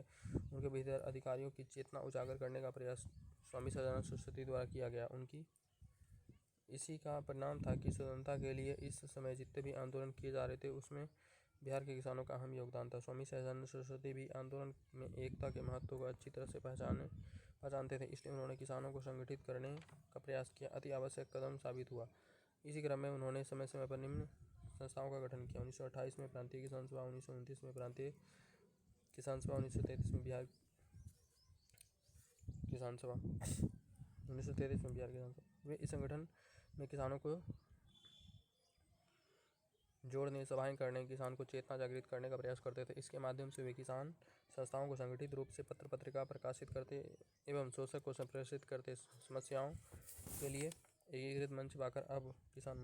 उनके भीतर अधिकारियों की चेतना उजागर करने का प्रयास स्वामी सहजानंद सरस्वती द्वारा किया गया। इसी का परिणाम था कि स्वतंत्रता के लिए इस समय जितने भी आंदोलन किए जा रहे थे, उसमें बिहार के किसानों का अहम योगदान था। स्वामी सहजानंद सरस्वती भी आंदोलन में एकता के महत्व को अच्छी तरह से पहचानते थे, इसलिए उन्होंने किसानों को संगठित करने का प्रयास किया। अति आवश्यक कदम साबित हुआ। इसी क्रम में उन्होंने समय समय पर निम्न संस्थाओं का गठन किया। 1928 में प्रांतीय किसान सभा, 1929 में प्रांतीय किसान सभा, 1933 में बिहार किसान सभा। वे इस संगठन में किसानों को जोड़ने, सभाएं करने, किसान को चेतना जागृत करने का प्रयास करते थे। इसके माध्यम से वे किसान संस्थाओं को संगठित रूप से पत्र पत्रिका प्रकाशित करते एवं शोषक को संप्रेषित करते। समस्याओं के लिए एकीकृत मंच पाकर अब किसान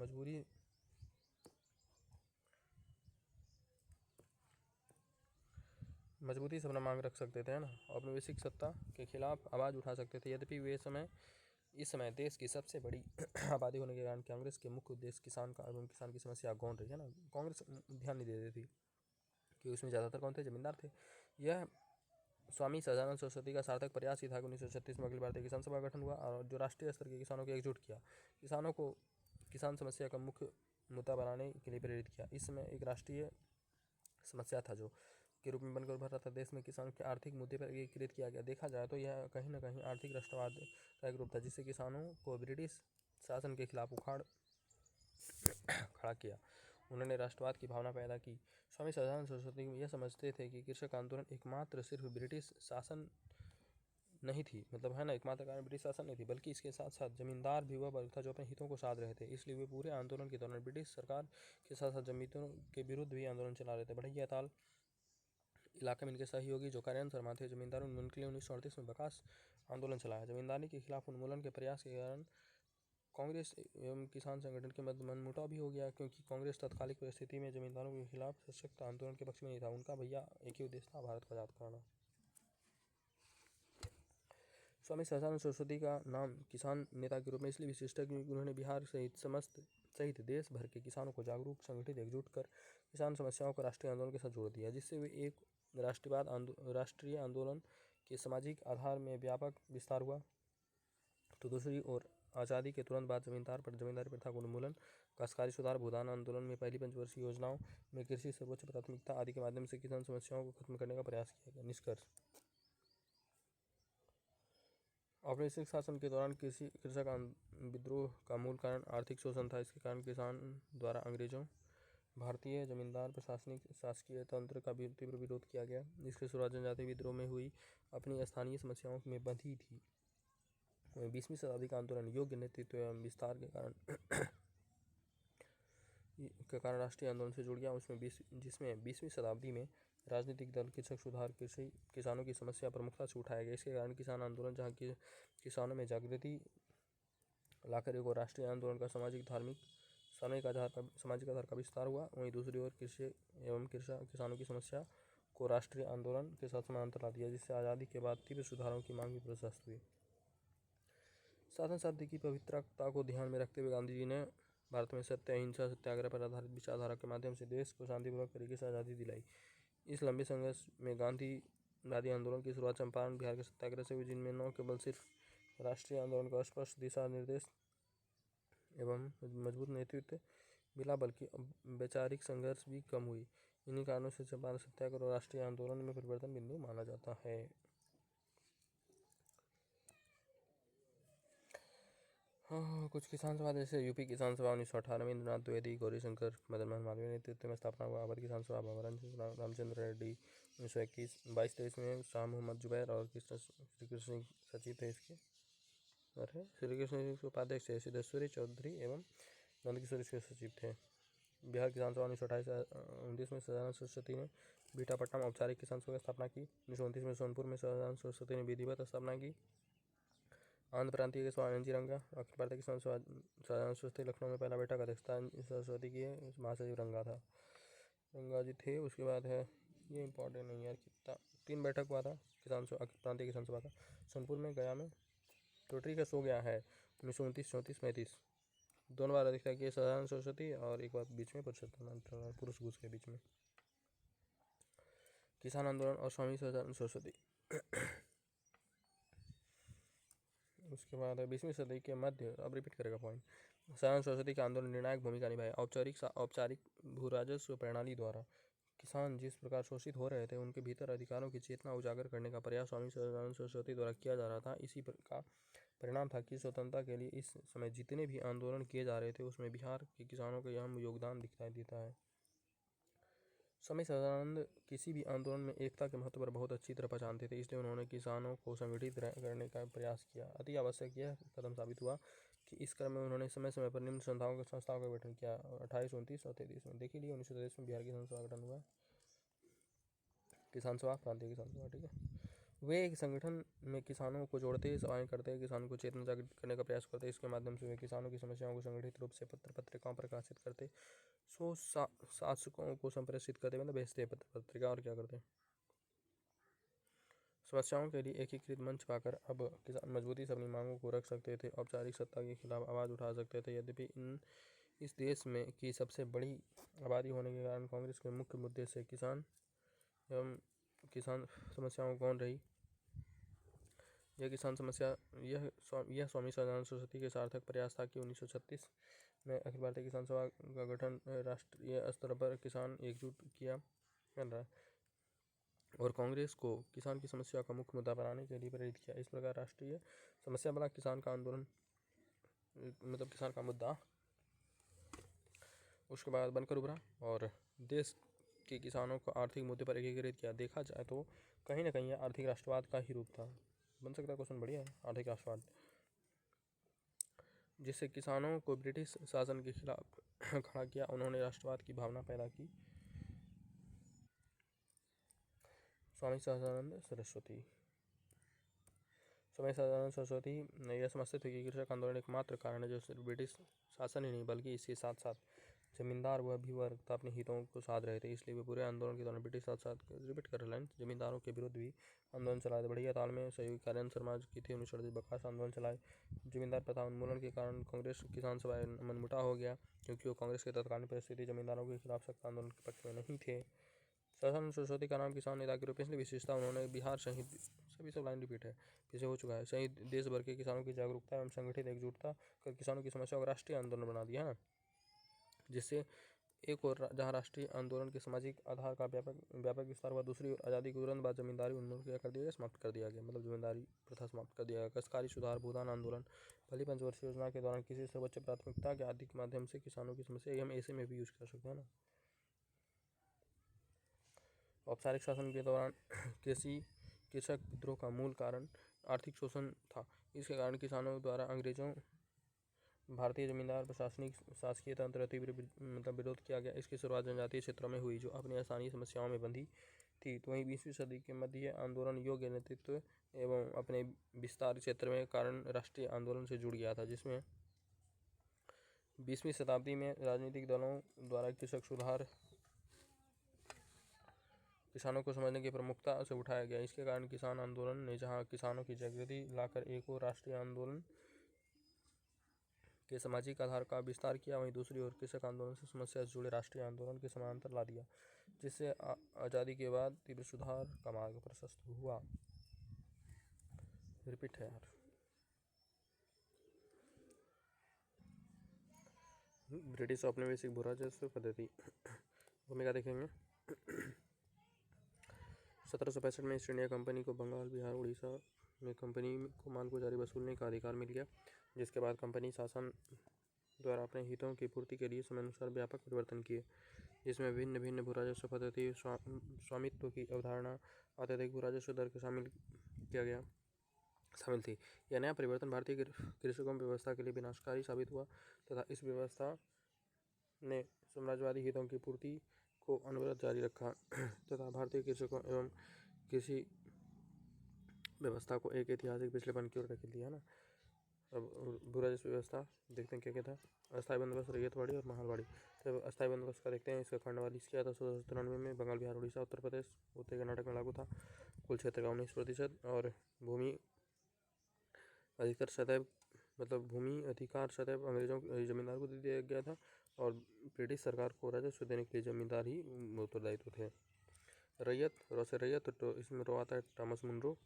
मजबूती से अपना मांग रख सकते थे, है ना, औपनिवेशिक सत्ता के खिलाफ आवाज़ उठा सकते थे। यद्यपि इस समय देश की सबसे बड़ी आबादी होने के कारण कांग्रेस के मुख्य उद्देश्य किसान का एवं किसान की समस्या गौण रही, है ना। कांग्रेस ध्यान नहीं दे रही थी कि उसमें ज़्यादातर कौन थे, जमींदार थे। यह स्वामी सदानंद सरस्वती का सार्थक प्रयास ही था कि 1936 में अखिल भारतीय किसान सभा का गठन हुआ और जो राष्ट्रीय स्तर के किसानों को एकजुट किया, किसानों को किसान समस्या का मुख्य मुद्दा बनाने के लिए प्रेरित किया। इस समय एक राष्ट्रीय समस्या था जो के रूप में बनकर उभर रहा था। देश में किसानों के आर्थिक मुद्दे पर एकीकृत किया गया। देखा जाए तो यह कहीं न कहीं आर्थिक राष्ट्रवाद का एक रूप था, जिससे किसानों को ब्रिटिश शासन के खिलाफ उखाड़ खड़ा किया। उन्होंने राष्ट्रवाद की भावना पैदा की। स्वामी सदानंद सरस्वती यह समझते थे कि कृषक आंदोलन एकमात्र सिर्फ ब्रिटिश शासन नहीं थी, मतलब, है ना, एकमात्र कारण ब्रिटिश शासन नहीं थी, बल्कि इसके साथ साथ जमींदार भी वह वर्ग था जो अपने हितों को साध रहे थे। इसलिए वे पूरे आंदोलन के दौरान ब्रिटिश सरकार के साथ साथ जमींदारों के विरुद्ध भी आंदोलन चला रहे थे। बढ़ैया ताल इलाके में इनके सहयोगी जो कार्यान शर्मा थे, जमींदारों ने उनके लिए 1938 में बकास आंदोलन चलाया। जमींदारी के खिलाफ उन्मूलन के प्रयास के कारण कांग्रेस एवं किसान संगठन के मध्य मनमुटाव भी हो गया, क्योंकि कांग्रेस तत्कालिक परिस्थिति में जमींदारों के खिलाफ सशक्त आंदोलन के पक्ष में नहीं था। उनका भैया एक ही उद्देश्य था, भारत को आज़ाद कराना। स्वामी सदानंद सरस्वती का नाम किसान नेता के रूप में इसलिए विशिष्ट है क्योंकि उन्होंने बिहार सहित देश भर के किसानों को जागरूक, संगठित, एकजुट कर किसान समस्याओं को राष्ट्रीय आंदोलन के साथ जोड़ दिया, जिससे वे एक राष्ट्रीय आंदोलन के सामाजिक आधार में व्यापक विस्तार हुआ। तो दूसरी ओर आज़ादी के तुरंत बाद जमींदारी प्रथा का उन्मूलन, काश्तकारी सुधार, भूदान आंदोलन में पहली पंचवर्षीय योजनाओं में कृषि सर्वोच्च प्राथमिकता आदि के माध्यम से किसान समस्याओं को खत्म करने का प्रयास किया गया। निष्कर्ष: औपनिवेशिक शासन के दौरान कृषक विद्रोह का मूल कारण आर्थिक शोषण था। इसके कारण किसान द्वारा अंग्रेजों, भारतीय जमींदार प्रशासनिक शासकीय तंत्र का तीव्र विरोध किया गया। इसकी शुरुआत जनजातीय विद्रोह में हुई अपनी स्थानीय समस्याओं में बंधी थी। 20वीं शताब्दी का आंदोलन योग्य नेतृत्व एवं विस्तार के कारण राष्ट्रीय आंदोलन से जुड़ गया। जिसमें 20वीं शताब्दी में राजनीतिक दल, कृषक सुधार, किसानों की समस्या प्रमुखता से उठाया गया। इसके कारण किसान आंदोलन, जहाँ किसानों में जागृति लाकर एक राष्ट्रीय आंदोलन का सामाजिक आधार का विस्तार हुआ, वहीं दूसरी ओर कृषि एवं किसानों की समस्या को राष्ट्रीय आंदोलन के साथ समानांतर ला दिया, जिससे आज़ादी के बाद तीव्र सुधारों की मांग भी प्रशस्त हुई। शासन शब्द की पवित्रता को ध्यान में रखते हुए गांधी जी ने भारत में सत्य, अहिंसा, सत्याग्रह पर आधारित विचारधारा के माध्यम से देश को शांतिपूर्वक तरीके से आज़ादी दिलाई। इस लंबे संघर्ष में गांधीवादी आंदोलन की शुरुआत चंपारण, बिहार के सत्याग्रह से हुई, जिनमें न केवल सिर्फ राष्ट्रीय आंदोलन का स्पष्ट दिशा निर्देश एवं मजबूत नेतृत्व मिला, बल्कि वैचारिक संघर्ष भी कम हुई। इन्हीं कारणों से चंपारण सत्याग्रह और राष्ट्रीय आंदोलन में परिवर्तन बिंदु माना जाता है। हाँ, कुछ किसान सभा जैसे यूपी किसान सभा 1918 में इंद्रनाथ द्विवेदी, गौरीशंकर, मदन मोहन मालवीय के नेतृत्व में स्थापना हुआ। अवध किसान सभा भंवरन रामचंद्र रेड्डी 1921। 22-23 में शाह मोहम्मद जुबैर और श्रीकृष्ण सिंह सचिव थे इसके। श्रीकृष्ण सिंह के उपाध्यक्ष थे। सिद्धेश्वरी चौधरी एवं नंदकिशोर इसके सचिव थे। बिहार किसान सभा 1928-29 में सदानंद सरस्वती ने बीटापट्टनम औपचारिक किसान सभा की स्थापना की। 1929 में सोनपुर में सदानंद सरस्वती ने विधिवत स्थापना की। आंध्र प्रांतीय सभा एन जी रंगा। अखिल भारतीय किसान सभा सदानंद सरस्वती लखनऊ में पहला बैठक अध्यक्षता सरस्वती की है। महासचिव रंगा जी थे। उसके बाद है, ये इंपॉर्टेंट नहीं यार, कितना 3 बैठक हुआ था किसान सभा, प्रांतीय किसान सभा का, सोनपुर में, गया में। टोटरी का सो गया है 1929, 34, 35। 2 बार अध्यक्षता किए सदानंद सरस्वती और एक बार बीच में पुरुष घुस के बीच में। किसान आंदोलन और स्वामी सदानंद सरस्वती। उसके बाद 20वीं सदी के मध्य, अब रिपीट करेगा पॉइंट, सदानंद सरस्वती के आंदोलन निर्णायक भूमिका निभाई। औपचारिक भू राजस्व प्रणाली द्वारा किसान जिस प्रकार शोषित हो रहे थे, उनके भीतर अधिकारों की चेतना उजागर करने का प्रयास स्वामी सदानंद सरस्वती द्वारा किया जा रहा था। इसी का परिणाम था कि स्वतंत्रता के लिए इस समय जितने भी आंदोलन किए जा रहे थे, उसमें बिहार के किसानों का अहम योगदान दिखाई देता है। स्वामी सदानंद किसी भी आंदोलन में एकता के महत्व पर बहुत अच्छी तरह पहचानते थे, इसलिए उन्होंने किसानों को संगठित करने का प्रयास किया। अति आवश्यक यह कदम साबित हुआ कि इस क्रम में उन्होंने समय समय पर निम्न संस्थाओं का गठन किया। 2829 और 33 में देख ही लिया। 1933 में बिहार किसान सभा का गठन हुआ, किसान सभा, प्रांतीय किसान सभा, ठीक है। वे एक संगठन में किसानों को जोड़ते, सभाएं करते, किसानों को चेतना जागृत करने का प्रयास करते। इसके माध्यम से वे किसानों की समस्याओं को संगठित रूप से पत्र पत्रिकाओं प्रकाशित करते, शासकों को संप्रेषित करते, मतलब भेजते पत्र पत्रिका, और क्या करते, समस्याओं के लिए एकीकृत मंच पाकर अब किसान मजबूती से अपनी मांगों को रख सकते थे, औपचारिक सत्ता के खिलाफ आवाज़ उठा सकते थे। यद्यपि इस देश में की सबसे बड़ी आबादी होने के कारण कांग्रेस के मुख्य मुद्दे से किसान एवं किसान समस्याओं कौन रही। यह किसान समस्या यह स्वामी सदानंद सरस्वती के सार्थक प्रयास था कि 1936 में अखिल भारतीय किसान सभा का गठन राष्ट्रीय स्तर पर किसान एकजुट किया और कांग्रेस को किसान की समस्या का मुख्य मुद्दा बनाने के लिए प्रेरित किया। इस प्रकार राष्ट्रीय समस्या बना किसान का आंदोलन, मतलब किसान का मुद्दा उसके बाद बनकर उभरा और देश के किसानों को आर्थिक मुद्दे पर एकीकृत किया। देखा जाए तो कहीं ना कहीं यह आर्थिक राष्ट्रवाद का ही रूप था। बन सकता है क्वेश्चन, बढ़िया है, आर्थिक राष्ट्रवाद, जिससे किसानों को ब्रिटिश शासन के खिलाफ खड़ा किया। उन्होंने राष्ट्रवाद की भावना पैदा की। स्वामी सदानंद सरस्वती यह समझते थे कि कृषक आंदोलन एकमात्र कारण है जो सिर्फ ब्रिटिश शासन ही नहीं बल्कि इसके साथ साथ जमींदार वह भी वर्ग था अपने हितों को साध रहे थे। इसलिए वे पूरे आंदोलन के दौरान ब्रिटिश रिपीट कर रहे हैं, जमींदारों के विरुद्ध भी आंदोलन चलाए थे। बढ़िया ताल में सहयोगी कार्यान्वयन समाज की थी। 1938 बकास आंदोलन चलाए। जमींदार प्रथा उन्मूलन के कारण कांग्रेस किसान सभा मनमुटा हो गया, क्योंकि वो कांग्रेस की तत्कालीन परिस्थिति जमींदारों के खिलाफ सख्त आंदोलन के पक्ष में नहीं थे। सदानंद सरस्वती का नाम किसान नेता के रूप में इसलिए विशेषता, उन्होंने बिहार सहित सभी सब लाइन रिपीट है, पीछे हो चुका है, सहित देश भर के किसानों की जागरूकता एवं संगठित एकजुटता कर किसानों की समस्या को राष्ट्रीय आंदोलन बना दिया है, जिससे एक और जहां राष्ट्रीय आंदोलन के सामाजिक आधार का व्यापक विस्तार हुआ, दूसरी ओर आज़ादी के तुरंत बाद जमींदारी उन्मूलन कर दिया गया, समाप्त कर दिया गया, मतलब जमींदारी प्रथा समाप्त कर दिया गया। कष्टकारी सुधार, भूदान आंदोलन, पहली पंचवर्षीय योजना के दौरान किसी सर्वोच्च प्राथमिकता के आदि के माध्यम से किसानों की समस्या, हम ऐसे में भी यूज कर सकते हैं ना। औपचारिक शासन के दौरान कृषक विद्रोह का मूल कारण आर्थिक शोषण था। इसके कारण किसानों द्वारा अंग्रेजों, भारतीय जमींदार प्रशासनिक शासकीय तंत्र तीव्र मतलब विरोध किया गया। इसकी शुरुआत जनजातीय क्षेत्रों में हुई, जो अपनी स्थानीय समस्याओं में बंधी थी। तो वहीं 20वीं सदी के मध्य आंदोलन योग्य नेतृत्व एवं अपने विस्तार क्षेत्र में कारण राष्ट्रीय आंदोलन से जुड़ गया था, जिसमें 20वीं शताब्दी में राजनीतिक दलों द्वारा कृषक सुधार किसानों को समझने की प्रमुखता से उठाया गया। इसके कारण किसान आंदोलन ने जहां किसानों की जागृति लाकर एक और राष्ट्रीय आंदोलन के सामाजिक आधार का विस्तार किया, वहीं दूसरी ओर कृषक आंदोलन से समस्या से जुड़े राष्ट्रीय आंदोलन के समानांतर ला दिया, जिससे आज़ादी के बाद तीव्र सुधार का मार्ग प्रशस्त हुआ। रिपीट है यार। ब्रिटिश औपनिवेशिक भू राजस्व पद्धति भूमिका देखेंगे। 1765 में ईस्ट इंडिया कंपनी को बंगाल, बिहार, उड़ीसा में कंपनी को माल को जारी वसूलने का अधिकार मिल गया, जिसके बाद कंपनी शासन द्वारा अपने हितों की पूर्ति के लिए समयानुसार व्यापक परिवर्तन किए, जिसमें भिन्न भिन्न भू राजस्व पद्धति, स्वामित्व की अवधारणा, अत्यधिक भू राजस्व दर शामिल थी। यह नया परिवर्तन भारतीय कृषकों की व्यवस्था के लिए विनाशकारी साबित हुआ तथा इस व्यवस्था ने साम्राज्यवादी हितों की पूर्ति को अनवरत जारी रखा तथा भारतीय कृषकों एवं कृषि व्यवस्था को एक ऐतिहासिक पिछलेपन की ओर धकेल दिया ना। अब भू राजस्व व्यवस्था देखते हैं क्या क्या था। अस्थायी बंदोबस्त, रैयतवाड़ी और महलवाड़ी। तो अस्थायी बंदोबस्त का देखते हैं, इसका खंडवाली किया था 1693 में बंगाल, बिहार, उड़ीसा, उत्तर प्रदेश, उत्तर कर्नाटक में लागू था। कुल क्षेत्र का 19% और भूमि अधिकार सदैव अंग्रेजों जमींदार को दे दिया गया था और ब्रिटिश सरकार को राजस्व देने के लिए जमींदार ही उत्तरदायित्व थे। रैयत तो इसमें रो आता है थॉमस मुनरो।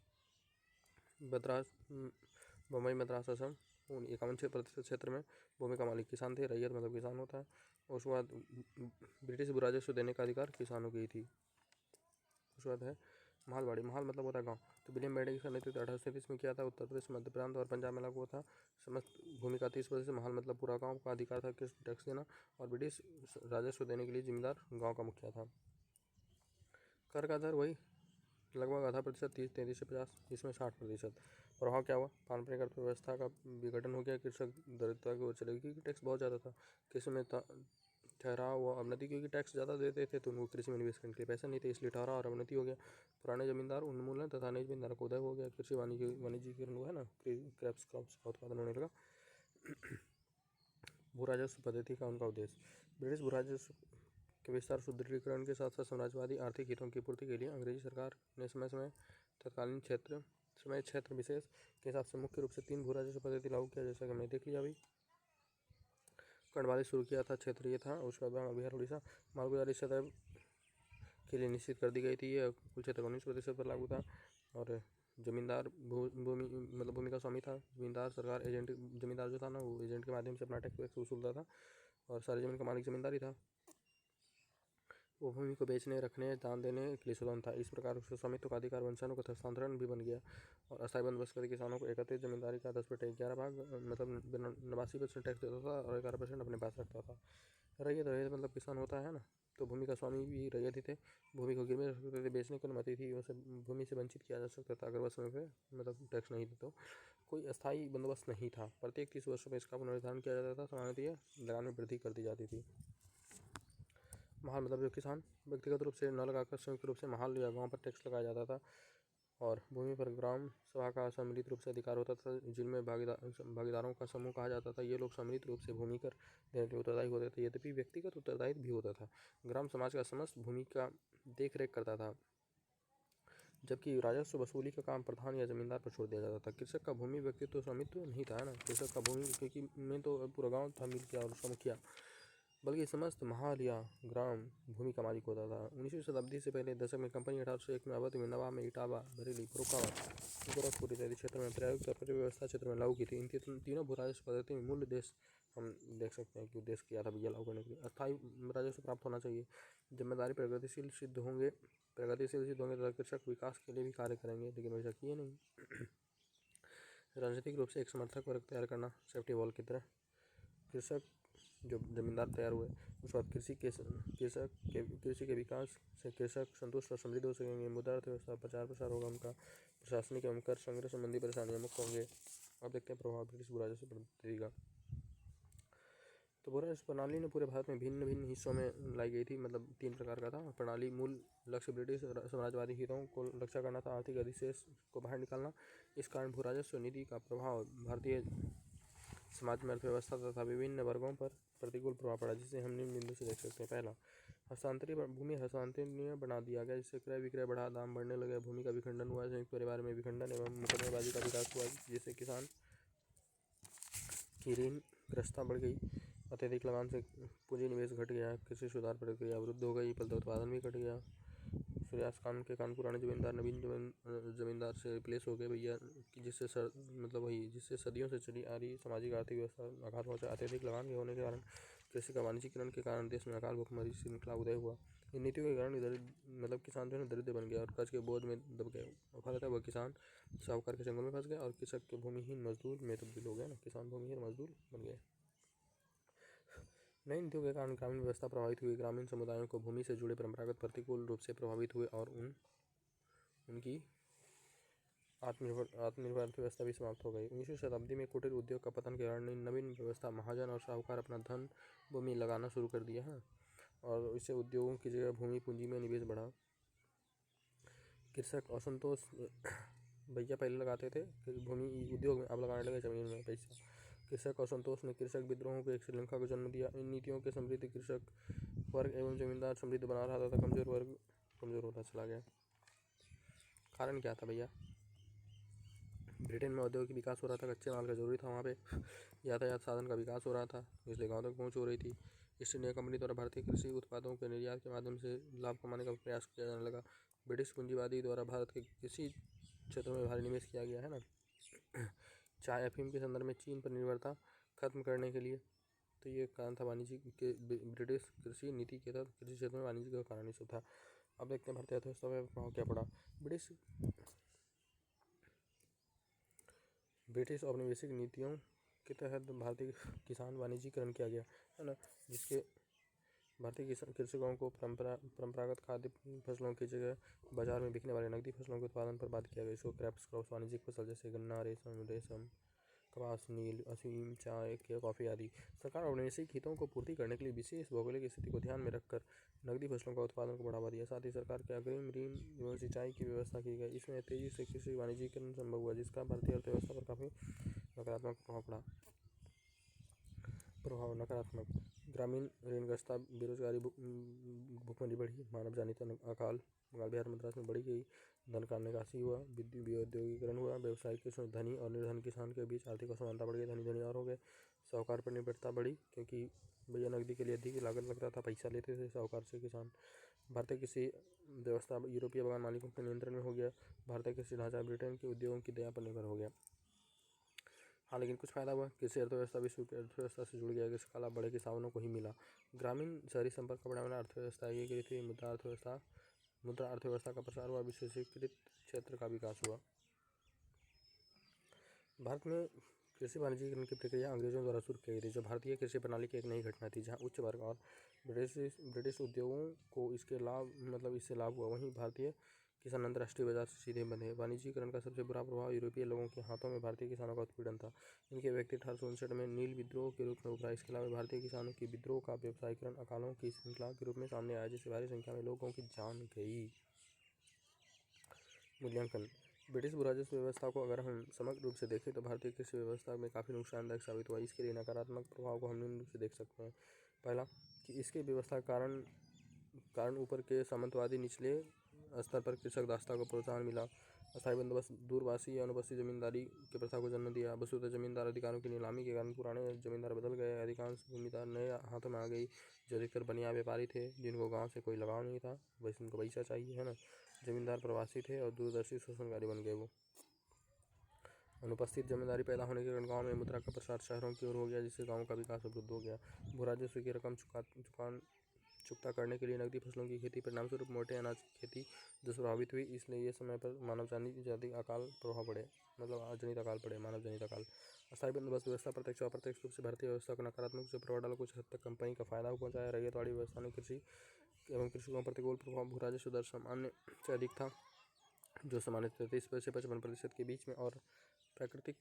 बम्बई, मद्रास, असम 51% क्षेत्र में भूमि का मालिक किसान थे। रैयत मतलब किसान होता है। उसके बाद ब्रिटिश राजस्व देने का अधिकार किसानों की थी। उसके बाद है महलवाड़ी। महल मतलब होता है गाँव। तो विलियम बेंटिंक का नेतृत्व 1837 में किया था। उत्तर प्रदेश, मध्य प्रांत और पंजाब में लागू था। समस्त भूमि का 30%। महल मतलब पूरा गाँव का अधिकार था टैक्स देना और ब्रिटिश राजस्व देने के लिए जिम्मेदार गाँव का मुखिया था। कर का दर वही लगभग आधा प्रतिशत 30, 33 से 50, इसमें 60%। प्रभाव क्या हुआ? पारंपरिक अर्थव्यवस्था का विघटन हो गया, कृषक दरिद्रता की ओर चले गए क्योंकि टैक्स बहुत ज़्यादा था। कृषि में ठहराव व अवनति, क्योंकि टैक्स ज़्यादा देते थे तो उनको कृषि में निवेश करने के लिए पैसा नहीं थे, इसलिए ठहराव और अवनति हो गया। पुराने जमींदार उन्मूलन तथा नए जमींदारों का उदय हो गया। कृषि वाणिज्यीकरण हुआ है ना, क्रॉप्स का उत्पादन होने लगा। भू राजस्व पद्धति का उनका उद्देश्य। ब्रिटिश भू राजस्व के विस्तार सुदृढ़ीकरण के साथ साथ साम्राज्यवादी आर्थिक हितों की पूर्ति के लिए अंग्रेजी सरकार ने तत्कालीन क्षेत्र विशेष के हिसाब से मुख्य रूप से 3 भू राजस्व पद्धति लागू किया, जैसा कि हमने देख लिया अभी। कर्णवाली शुरू किया था, क्षेत्रीय था। उसके बाद बिहार, उड़ीसा। मालगुजारी सदैव के लिए निश्चित कर दी गई थी। यह कुल क्षेत्र 19% पर लागू था। और जमींदार भूमि का स्वामी था। जमींदार सरकार एजेंट, जमींदार जो था ना वो एजेंट के माध्यम से अपना टैक्स वसूलता था और सारी जमीन का मालिक जमींदार ही था। वो भूमि को बेचने, रखने, दान देने के लिए स्वतंत्र था। इस प्रकार उसके स्वामित्व का अधिकार वंशजों का हस्तांतरण भी बन गया और अस्थायी बंदोबस्त करके किसानों को एकत्रित जमींदारी का 10/11 भाग मतलब 89% टैक्स देता था और 11% अपने पास रखता था। रैयत मतलब किसान होता है ना, तो भूमि का स्वामी भी रैयत ही थे। भूमि को गिरवी रख सकते थे, बेचने की अनुमति थी, उसे भूमि से वंचित किया जा सकता था अगर वह समय पर मतलब टैक्स नहीं देता। कोई अस्थायी बंदोबस्त नहीं था। प्रत्येक 30 वर्षों में इसका पुनर्निर्धारण किया जाता था। सामान्यतः लगान में वृद्धि कर दी जाती थी। महाल मतलब जो किसान व्यक्तिगत रूप से न लगाकर संयुक्त रूप से महाल या गांव पर टैक्स लगाया जाता था और भूमि पर ग्राम सभा का सम्मिलित रूप से अधिकार होता था, जिनमें भागीदारों का समूह कहा जाता था। ये लोग सम्मिलित रूप से भूमि कर देने के लिए उत्तरदायी होते थे, यद्यपि व्यक्तिगत उत्तरदायित्व भी होता था। ग्राम समाज का समस्त भूमि का देख रेख करता था, जबकि राजस्व वसूली का काम प्रधान या जमींदार पर छोड़ दिया जाता था। कृषक का भूमि व्यक्तित्व स्वामित्व नहीं था ना, कृषक का भूमि क्योंकि में तो पूरा गाँव था मिल के और उसका मुखिया, बल्कि समस्त महाल या ग्राम भूमि का मालिक होता था। 19वीं शताब्दी से पहले दशक में कंपनी 1801 में अवध में, नवाब में, इटावा, बरेली, फर्रुखाबाद, गोरखपुर इत्यादि क्षेत्र में प्रायोगिक तौर पर व्यवस्था क्षेत्र में लागू की थी। इन तीनों भू राजस्व पद्धति में मूल उद्देश्य हम देख सकते हैं कि उद्देश्य किया था भैया लागू करने के लिए। अस्थायी राजस्व प्राप्त होना चाहिए। जिम्मेदारी प्रगतिशील सिद्ध होंगे तथा कृषक विकास के लिए भी कार्य करेंगे, लेकिन वैसा किए नहीं। राजनीतिक रूप से एक समर्थक वर्ग तैयार करना, सेफ्टी वॉल की तरह। कृषक जो जमींदार तैयार हुए, उसके बाद कृषि के विकास से कृषक संतुष्ट और समृद्ध हो सकेंगे। मुद्रा अर्थव्यवस्था प्रचार प्रसार होगा उनका। प्रशासनिक एवं कर संग्रह संबंधी परेशानियां मुक्त होंगे। अब देखते हैं प्रभाव ब्रिटिश भू राजस्व पद्धति का। तो भू राजस्व प्रणाली ने पूरे भारत में भिन्न भिन्न हिस्सों में लाई गई थी, मतलब 3 प्रकार का था। प्रणाली मूल लक्ष्य ब्रिटिश साम्राज्यवादी हितों को रक्षा करना था, आर्थिक अधिशेष को बाहर निकालना। इस कारण भू राजस्व नीति का प्रभाव भारतीय समाज में अर्थव्यवस्था तथा विभिन्न वर्गों पर प्रतिकूल प्रभाव पड़ा, जिसे हम निम्न बिंदु से देख सकते हैं। पहला, भूमि हस्तांतरणीय बना दिया गया, जिससे क्रय विक्रय बढ़ा, दाम बढ़ने लगे। भूमि का विखंडन हुआ, संयुक्त परिवार में विखंडन एवं मुकदमेबाजी का विकास हुआ, जिससे किसान की ऋणग्रस्तता बढ़ गई। अत्यधिक लगान से पूंजी निवेश घट गया, कृषि सुधार प्रक्रिया अवरुद्ध हो गई, फलता उत्पादन भी घट गया। सूर्यास्त कानून के कारण पुराने जमींदार नवीन जमींदार से रिप्लेस हो गए भैया, जिससे सदियों से चली आ रही सामाजिक आर्थिक व्यवस्था आघात पहुंचा। अत्यधिक लगान के होने के कारण कृषि का वाणिज्यीकरण के कारण देश में अकाल भूखमरी श्रृंखला उदय हुआ। इन नीतियों के कारण किसान जो है दरिद्र बन गया और कर्ज के बोझ में दब गए। फलतः वह किसान साहूकार के चंगुल में फंस गया और कृषक के भूमिहीन मजदूर में तब्दील हो गया ना, किसान भूमिहीन मजदूर बन गए। नई नीतियों के कारण ग्रामीण व्यवस्था प्रभावित हुई। ग्रामीण समुदायों को भूमि से जुड़े परंपरागत प्रतिकूल रूप से प्रभावित हुए और उनकी आत्मनिर्भर अर्थव्यवस्था भी समाप्त हो गई। 19वीं शताब्दी में कुटीर उद्योग का पतन के कारण नवीन व्यवस्था महाजन और साहूकार अपना धन भूमि लगाना शुरू कर दिया है और इससे उद्योगों की जगह भूमि पूंजी में निवेश बढ़ा। कृषक असंतोष भैया पहले लगाते थे भूमि उद्योग में, अब लगाने लगे जमीन में पैसा। कृषक असंतोष ने कृषक विद्रोहों को एक श्रृंखला को जन्म दिया। इन नीतियों के समृद्ध कृषक वर्ग एवं जमींदार समृद्ध बना रहा था, कमजोर वर्ग कमजोर होता चला गया। कारण क्या था भैया? ब्रिटेन में औद्योगिक विकास हो रहा था, कच्चे माल का जरूरी था वहाँ पे। यातायात साधन का विकास हो रहा था, इसलिए गाँव तक पहुँच हो रही थी। ईस्ट इंडिया कंपनी द्वारा भारतीय कृषि उत्पादों के निर्यात के माध्यम से लाभ कमाने का प्रयास किया जाने लगा। ब्रिटिश पूंजीवादी द्वारा भारत के कृषि क्षेत्र में भारी निवेश किया गया है ना। चाय अफीम के संदर्भ में चीन पर निर्भरता खत्म करने के लिए, तो ये कारण था वाणिज्य के ब्रिटिश कृषि नीति के तहत कृषि क्षेत्र में वाणिज्य का कारण ही सब था। अब देखते हैं भारतीय अर्थव्यवस्था पर प्रभाव क्या पड़ा। ब्रिटिश औपनिवेशिक नीतियों के तहत भारतीय किसान वाणिज्यीकरण किया गया है ना, जिसके भारतीय कृषकों को परंपरागत खाद्य फसलों की जगह बाजार में बिकने वाले नकदी फसलों के उत्पादन पर बाध्य किया गया। इसको क्रॉप्स वाणिज्यिक फसल जैसे गन्ना, रेशम, कपास, नील, अफीम, चाय, कॉफी आदि। सरकार औपनिवेशिक हितों को पूर्ति करने के लिए विशेष भौगोलिक स्थिति को ध्यान में रखकर नकदी फसलों का उत्पादन को बढ़ावा दिया। साथ ही सरकार के अग्रिम ऋण एवं सिंचाई की व्यवस्था की गई। इसमें तेजी से कृषि वाणिज्यिकरण संभव हुआ, जिसका भारतीय अर्थव्यवस्था पर काफ़ी नकारात्मक प्रभाव पड़ा। नकारात्मक ग्रामीण ऋणग्रस्तता, बेरोजगारी, भूखमरी बढ़ी, मानव जनित अकाल बंगाल, बिहार, मद्रास में बढ़ी गई, धन का निकासी हुआ, औद्योगिकरण हुआ, व्यवसायिक किसान, धनी और निर्धन किसान के बीच आर्थिक असमानता बढ़ गई, धनी और हो गए, साहूकार पर निर्भरता बढ़ी क्योंकि भैया नकदी के लिए अधिक लागत लगता था, पैसा लेते थे साहूकार से किसान। भारतीय कृषि व्यवस्था यूरोपीय बागान मालिकों के नियंत्रण में हो गया। भारतीय कृषि ढांचा ब्रिटेन के उद्योगों की दया पर निर्भर हो गया। हाँ, लेकिन कुछ फायदा हुआ। कृषि अर्थव्यवस्था विश्व की अर्थव्यवस्था से जुड़ गया। कृषि का लाभ बड़े किसानों को ही मिला। ग्रामीण शहरी संपर्क का बढ़ावा, अर्थव्यवस्था एकीकृत हुई, मुद्रा अर्थव्यवस्था का प्रसार हुआ, विशेषीकृत क्षेत्र का विकास हुआ। भारत में कृषि वाणिज्यीकरण की प्रक्रिया अंग्रेजों द्वारा शुरू की गई थी, जो भारतीय कृषि प्रणाली की एक नई घटना थी, जहां उच्च वर्ग और ब्रिटिश उद्योगों को इससे लाभ हुआ। वहीं भारतीय किसान अंतर्राष्ट्रीय बाजार से सीधे बंधे। वाणिज्यीकरण का सबसे बुरा प्रभाव यूरोपीय लोगों के हाथों में भारतीय किसानों का उत्पीड़न था। इनके व्यक्ति 1859 में नील विद्रोह के रूप में उभरा। इसके अलावा भारतीय किसानों की विद्रोह का व्यवसायीकरण अकालों की श्रृंखला के रूप में सामने आया, जिससे भारी संख्या में लोगों की जान गई। मूल्यांकन। ब्रिटिश राजस्व व्यवस्था को अगर हम समग्र रूप से देखें तो भारतीय कृषि व्यवस्था में काफ़ी नुकसानदायक साबित हुआ। इसके लिए नकारात्मक प्रभाव को हम निम्न रूप से देख सकते हैं। पहला कि इसके व्यवस्था के कारण ऊपर के सामंतवादी निचले स्तर पर कृषक दासता को प्रोत्साहन मिला। अस्थायी बंदोबस्त, दूरभाषी या अनुपस्थित जमींदारी की प्रथा को जन्म दिया। वस्तुतः जमींदार अधिकारों की नीलामी के कारण पुराने जमींदार बदल गए। अधिकांश भूमिदार नए हाथों में आ गई, जो अधिकतर बनिया व्यापारी थे, जिनको गांव से कोई लगाव नहीं था, बस उनको पैसा चाहिए, है ना। जमींदार प्रवासी थे और दूरदर्शी शोषणकारी बन गए वो। अनुपस्थित जमींदारी पैदा होने के कारण गाँव में मुद्रा का प्रसार शहरों की ओर हो गया, जिससे गाँव का विकास अवरुद्ध हो गया। भू राजस्व की रकम चुकता करने के लिए नकदी फसलों की खेती, परिणामस्वरूप मोटे अनाज की खेती दुष्प्रभावित हुई। इसलिए ये समय पर मानव जनित अकाल प्रभाव पड़े, मानव जनित अकाल। अस्थायी बंदोबस्त व्यवस्था प्रत्यक्ष और अप्रत्यक्ष रूप से भारतीय व्यवस्था को नकारात्मक रूप से प्रभाव डाला। कुछ हद तक कंपनी का फायदा पहुंचाया। रैयतवाड़ी व्यवस्था ने कृषि एवं कृषकों पर प्रतिकूल प्रभाव। भू राजस्व दर सामान्य से अधिक था, जो सामान्य 33 से 55% के बीच में, और प्राकृतिक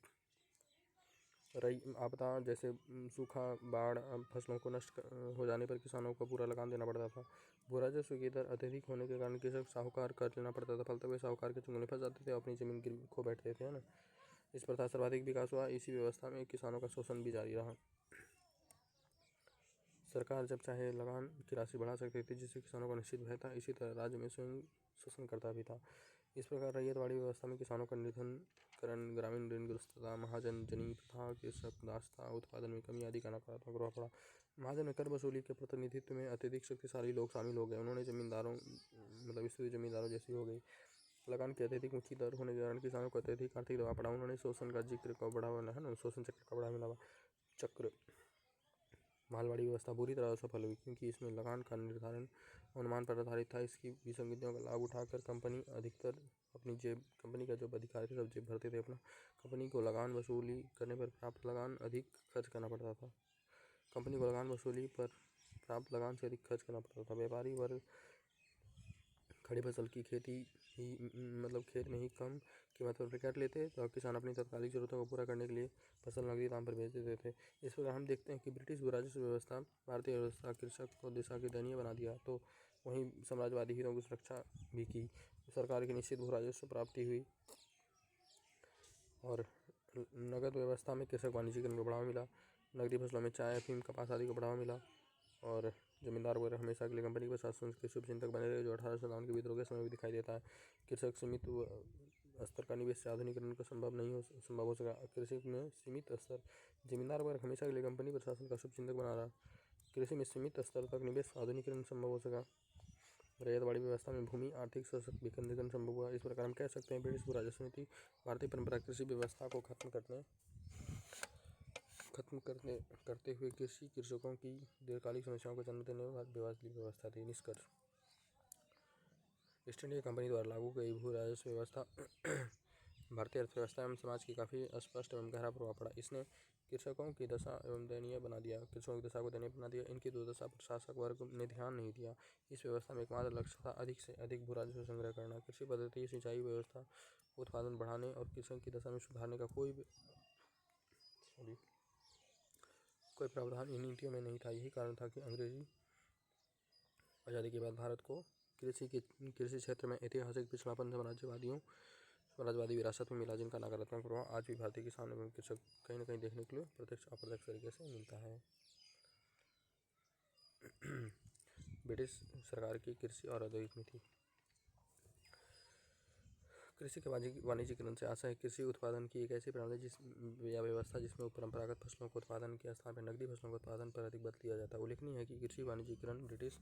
आपदा जैसे सूखा, बाढ़, फसलों को नष्ट हो जाने पर किसानों को पूरा लगान देना पड़ता था। भू राजस्व की दर अत्यधिक होने के कारण कृषक साहूकार कर्ज लेना पड़ता था। फलते हुए साहूकार के चंगुल में फंस जाते थे और अपनी जमीन खो बैठते थे, है ना। इस प्रकार सर्वाधिक विकास हुआ। इसी व्यवस्था में किसानों का शोषण भी जारी रहा। सरकार जब चाहे लगान की राशि बढ़ा सकती थी, जिससे किसानों का निश्चित भय था। इसी तरह राज्य में स्वयं शोषण करता भी था। इस प्रकार रैयतवाड़ी व्यवस्था में किसानों का निर्धनकरण, ग्रामीण ऋणग्रस्तता, महाजनी प्रथा, कृषक दासता, उत्पादन में कमी आदि का नकारात्मक प्रभाव पड़ा। महाजन में कर वसूली के प्रतिनिधित्व में अत्यधिक शक्तिशाली लोग शामिल हो गए। उन्होंने स्थिति जमींदारों जैसी हो गई। लगान की अत्यधिक ऊंची दर होने के कारण किसानों को अत्यधिक आर्थिक दबाव पड़ा। उन्होंने शोषण चक्र का बढ़ावा मिला। मालवाड़ी व्यवस्था बुरी तरह असफल हुई, क्योंकि इसमें लगान का निर्धारण अनुमान पर आधारित था। इसकी विसंगतियों का लाभ उठाकर कंपनी का जो अधिकारी थे सब जेब भरते थे अपना। कंपनी को लगान वसूली करने पर प्राप्त लगान अधिक खर्च करना पड़ता था। कंपनी को लगान वसूली पर प्राप्त लगान से अधिक खर्च करना पड़ता था। व्यापारी वर्ग खड़ी फसल की खेती खेत में ही कम कीमत पर विकेट लेते, तो किसान अपनी तात्कालिक जरूरतों को पूरा करने के लिए फसल नकदी दाम पर बेच देते थे। इस प्रकार हम देखते हैं कि ब्रिटिश राजस्व व्यवस्था भारतीय व्यवस्था कृषक को दिशा की दयनीय बना दिया, तो वहीं साम्राज्यवादी हितों की सुरक्षा भी की। सरकार की निश्चित भू राजस्व प्राप्ति हुई और नगद व्यवस्था में कृषक वाणिज्यीकरण को बढ़ावा मिला। नकदी फसलों में चाय, अफीम, कपास आदि को बढ़ावा मिला। और जमींदार वगैरह हमेशा के लिए कंपनी के प्रशासन के शुभचिंतक बने रहे, जो 1857 के विद्रोह के समय भी दिखाई देता है। कृषक सीमित स्तर का निवेश से आधुनिकीकरण का संभव हो सका। कृषि में सीमित स्तर, जमींदार वर्ग हमेशा के लिए कंपनी प्रशासन का शुभचिंतक बना रहा। कृषि में सीमित स्तर तक निवेश, आधुनिकीकरण संभव हो सका। रैयतवाड़ी व्यवस्था में भूमि आर्थिक सशक्त विकेंद्रीकरण संभव हुआ। इस प्रकार हम कह सकते हैं ब्रिटिश राजस्व नीति भारतीय परंपरा कृषि व्यवस्था को खत्म करते हुए कृषकों की दीर्घकालिक समस्याओं को जन्म देने वाली व्यवस्था थी। निष्कर्ष। ईस्ट इंडिया कंपनी द्वारा लागू की गई भू राजस्व व्यवस्था भारतीय अर्थव्यवस्था एवं समाज की काफ़ी स्पष्ट एवं गहरा प्रभाव पड़ा। इसने कृषकों की दशा एवं दयनीय बना दिया कृषकों की दशा को दयनीय बना दिया। इनकी दुर्दशा पर शासक वर्ग ने ध्यान नहीं दिया। इस व्यवस्था में एकमात्र लक्ष्य था अधिक से अधिक भू राजस्व संग्रह करना। कृषि पद्धति, सिंचाई व्यवस्था, उत्पादन बढ़ाने और किसान की दशा में सुधारने का कोई प्रावधान इन नीतियों में नहीं था। यही कारण था कि अंग्रेजी आज़ादी के बाद भारत को कृषि क्षेत्र में ऐतिहासिक पिछड़ापन साम्राज्यवादी विरासत में मिला, जिनका नकारात्मक प्रभाव आज भी भारतीय किसान एवं कृषक कहीं न कहीं देखने के लिए प्रत्यक्ष अप्रत्यक्ष तरीके से मिलता है। ब्रिटिश सरकार की कृषि और औद्योगिक नीति। कृषि के वाणिज्यीकरण से आशा है कृषि उत्पादन की एक ऐसी प्रणाली या व्यवस्था जिसमें परंपरागत फसलों के उत्पादन के स्थान पर नकदी फसलों के उत्पादन पर अधिक बल दिया जाता है। उल्लेखनीय है कि कृषि वाणिज्यीकरण ब्रिटिश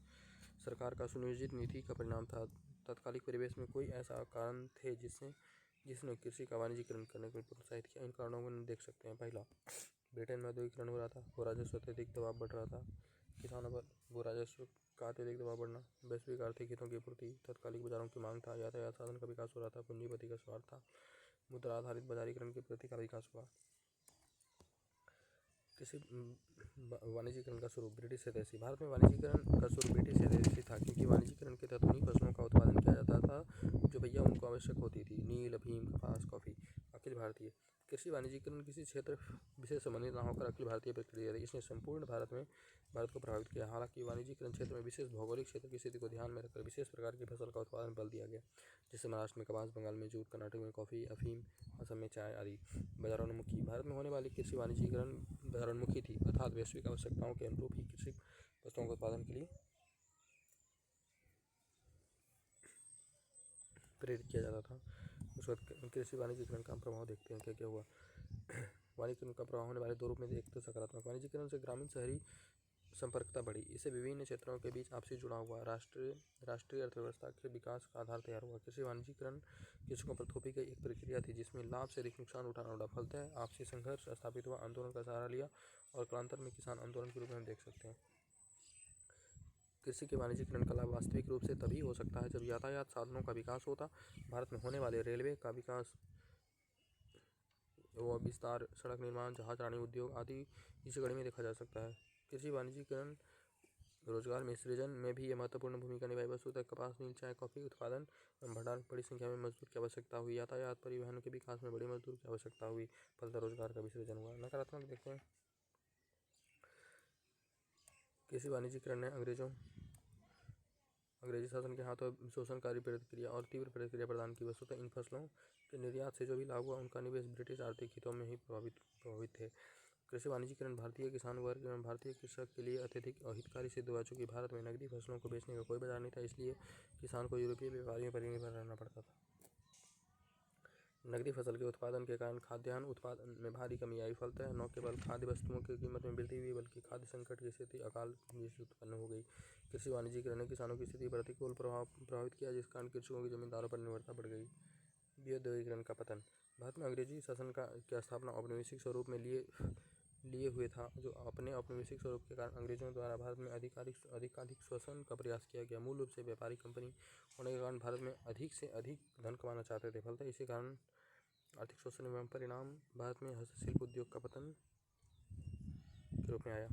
सरकार का सुनियोजित नीति का परिणाम था। तत्कालिक परिवेश में कोई ऐसा कारण थे जिसने कृषि का वाणिज्यीकरण करने को प्रोत्साहित किया। इन कारणों को देख सकते हैं। पहला, ब्रिटेन में औद्योगिकरण हो रहा था, भू राजस्व अत्यधिक दबाव बढ़ रहा था, किसानों पर भू राजस्व का अत्यधिक दबाव बढ़ना, वैश्विक आर्थिक हितों की पूर्ति, तत्कालिक बाजारों की मांग था, यातायात साधन का विकास हो रहा था, पूंजीपति का स्वार्थ था, मुद्रा आधारित बाजारीकरण की प्रति का विकास हुआ। कृषि वाणिज्यीकरण का स्वरूप ब्रिटिश स्वदेशी। भारत में वाणिज्यीकरण का स्वरूप ब्रिटिश स्वदेशी था, क्योंकि वाणिज्यीकरण के तहत उन्हीं फसलों का उत्पादन किया जाता था जो भैया उनको आवश्यक होती थी। नील, अफीम, कपास, कॉफी। अखिल भारतीय कृषि वाणिज्यीकरण किसी क्षेत्र विशेष संबंधित न होकर अखिल भारतीय प्रक्रिया थी। इसने संपूर्ण भारत को प्रभावित किया। हालांकि वाणिज्यीकरण क्षेत्र में विशेष भौगोलिक क्षेत्र की स्थिति को ध्यान में रखकर विशेष प्रकार की फसल का उत्पादन बल दिया गया, जैसे महाराष्ट्र में कपास, बंगाल में जूट, कर्नाटक में कॉफी, अफीम, असम में चाय आदि। बाजारोन्मुखी भारत में होने वाली कृषि वाणिज्यीकरण बाजारोन्मुखी थी, अर्थात वैश्विक आवश्यकताओं के अनुरूप ही कृषि वस्तुओं के उत्पादन के लिए प्रेरित किया जाता था। उसके बाद कृषि वाणिज्यीकरण का प्रभाव देखते हैं क्या क्या हुआ। वाणिज्यीकरण का प्रभाव होने वाले दो रूप में देखते हैं। सकारात्मक, वाणिज्यीकरण से ग्रामीण शहरी संपर्कता बढ़ी। इससे विभिन्न क्षेत्रों के बीच आपसी जुड़ाव हुआ। राष्ट्रीय अर्थव्यवस्था के विकास का आधार तैयार हुआ। कृषि वाणिज्यीकरण कृषकों पर थोपी गई एक प्रक्रिया थी जिसमें लाभ से अधिक नुकसान उठाना पड़ा। फलतः आपसी संघर्ष स्थापित हुआ, आंदोलन का सहारा लिया और कालांतर में किसान आंदोलन के रूप में हम देख सकते हैं। कृषि के वाणिज्यीकरण का लाभ वास्तविक रूप से तभी हो सकता है जब यातायात साधनों का विकास होता। भारत में होने वाले रेलवे का विकास व विस्तार, सड़क निर्माण, जहाज रानी उद्योग आदि इस कड़ी में देखा जा सकता है। कृषि वाणिज्यीकरण रोजगार में सृजन में भी ये महत्वपूर्ण भूमिका निभाई। वस्तुतः कपास, नील, चाय, कॉफी उत्पादन एवं भंडारण में बड़ी संख्या में मजदूर की आवश्यकता हुई। यातायात परिवहन के विकास में बड़ी मजदूर की आवश्यकता हुई। फलतः रोजगार का भी सृजन हुआ। नकारात्मक देखते हैं। कृषि वाणिज्यीकरण ने अंग्रेजी शासन के हाथों शोषणकारी प्रतिक्रिया और तीव्र प्रतिक्रिया प्रदान की। वस्तुतः इन फसलों के निर्यात से जो भी लाभ हुआ उनका निवेश ब्रिटिश आर्थिक हितों में ही प्रभावित थे। कृषि वाणिज्यीकरण भारतीय किसान वर्ग एवं भारतीय कृषक के लिए अत्यधिक अहितकारी सिद्ध हुआ। चूँकि भारत में नकदी फसलों को बेचने का कोई बाजार नहीं था, इसलिए किसान को यूरोपीय व्यापारियों पर निर्भर रहना पड़ता था। नकदी फसल के उत्पादन के कारण खाद्यान्न उत्पादन में भारी कमी आई। फलतः न केवल खाद्य वस्तुओं की कीमत में वृद्धि हुई, बल्कि खाद्य संकट की स्थिति अकाल जैसी उत्पन्न हो गई। कृषि वाणिज्यीकरण ने किसानों की स्थिति प्रतिकूल प्रभावित किया, जिस कारण कृषकों की जमींदारों पर निर्भरता बढ़ गई। विऔद्योगिकरण का पतन। भारत में अंग्रेजी शासन की स्थापना औपनिवेशिक स्वरूप में लिए हुए था, जो अपने औपनिवेशिक स्वरूप के कारण अंग्रेजों द्वारा भारत में अधिकाधिक शोषण का प्रयास किया गया। मूल रूप से व्यापारिक कंपनी होने के कारण भारत में अधिक से अधिक धन कमाना चाहते थे। फलतः इसी कारण आर्थिक शोषण एवं परिणाम भारत में हस्तशिल्प उद्योग का पतन के रूप में आया।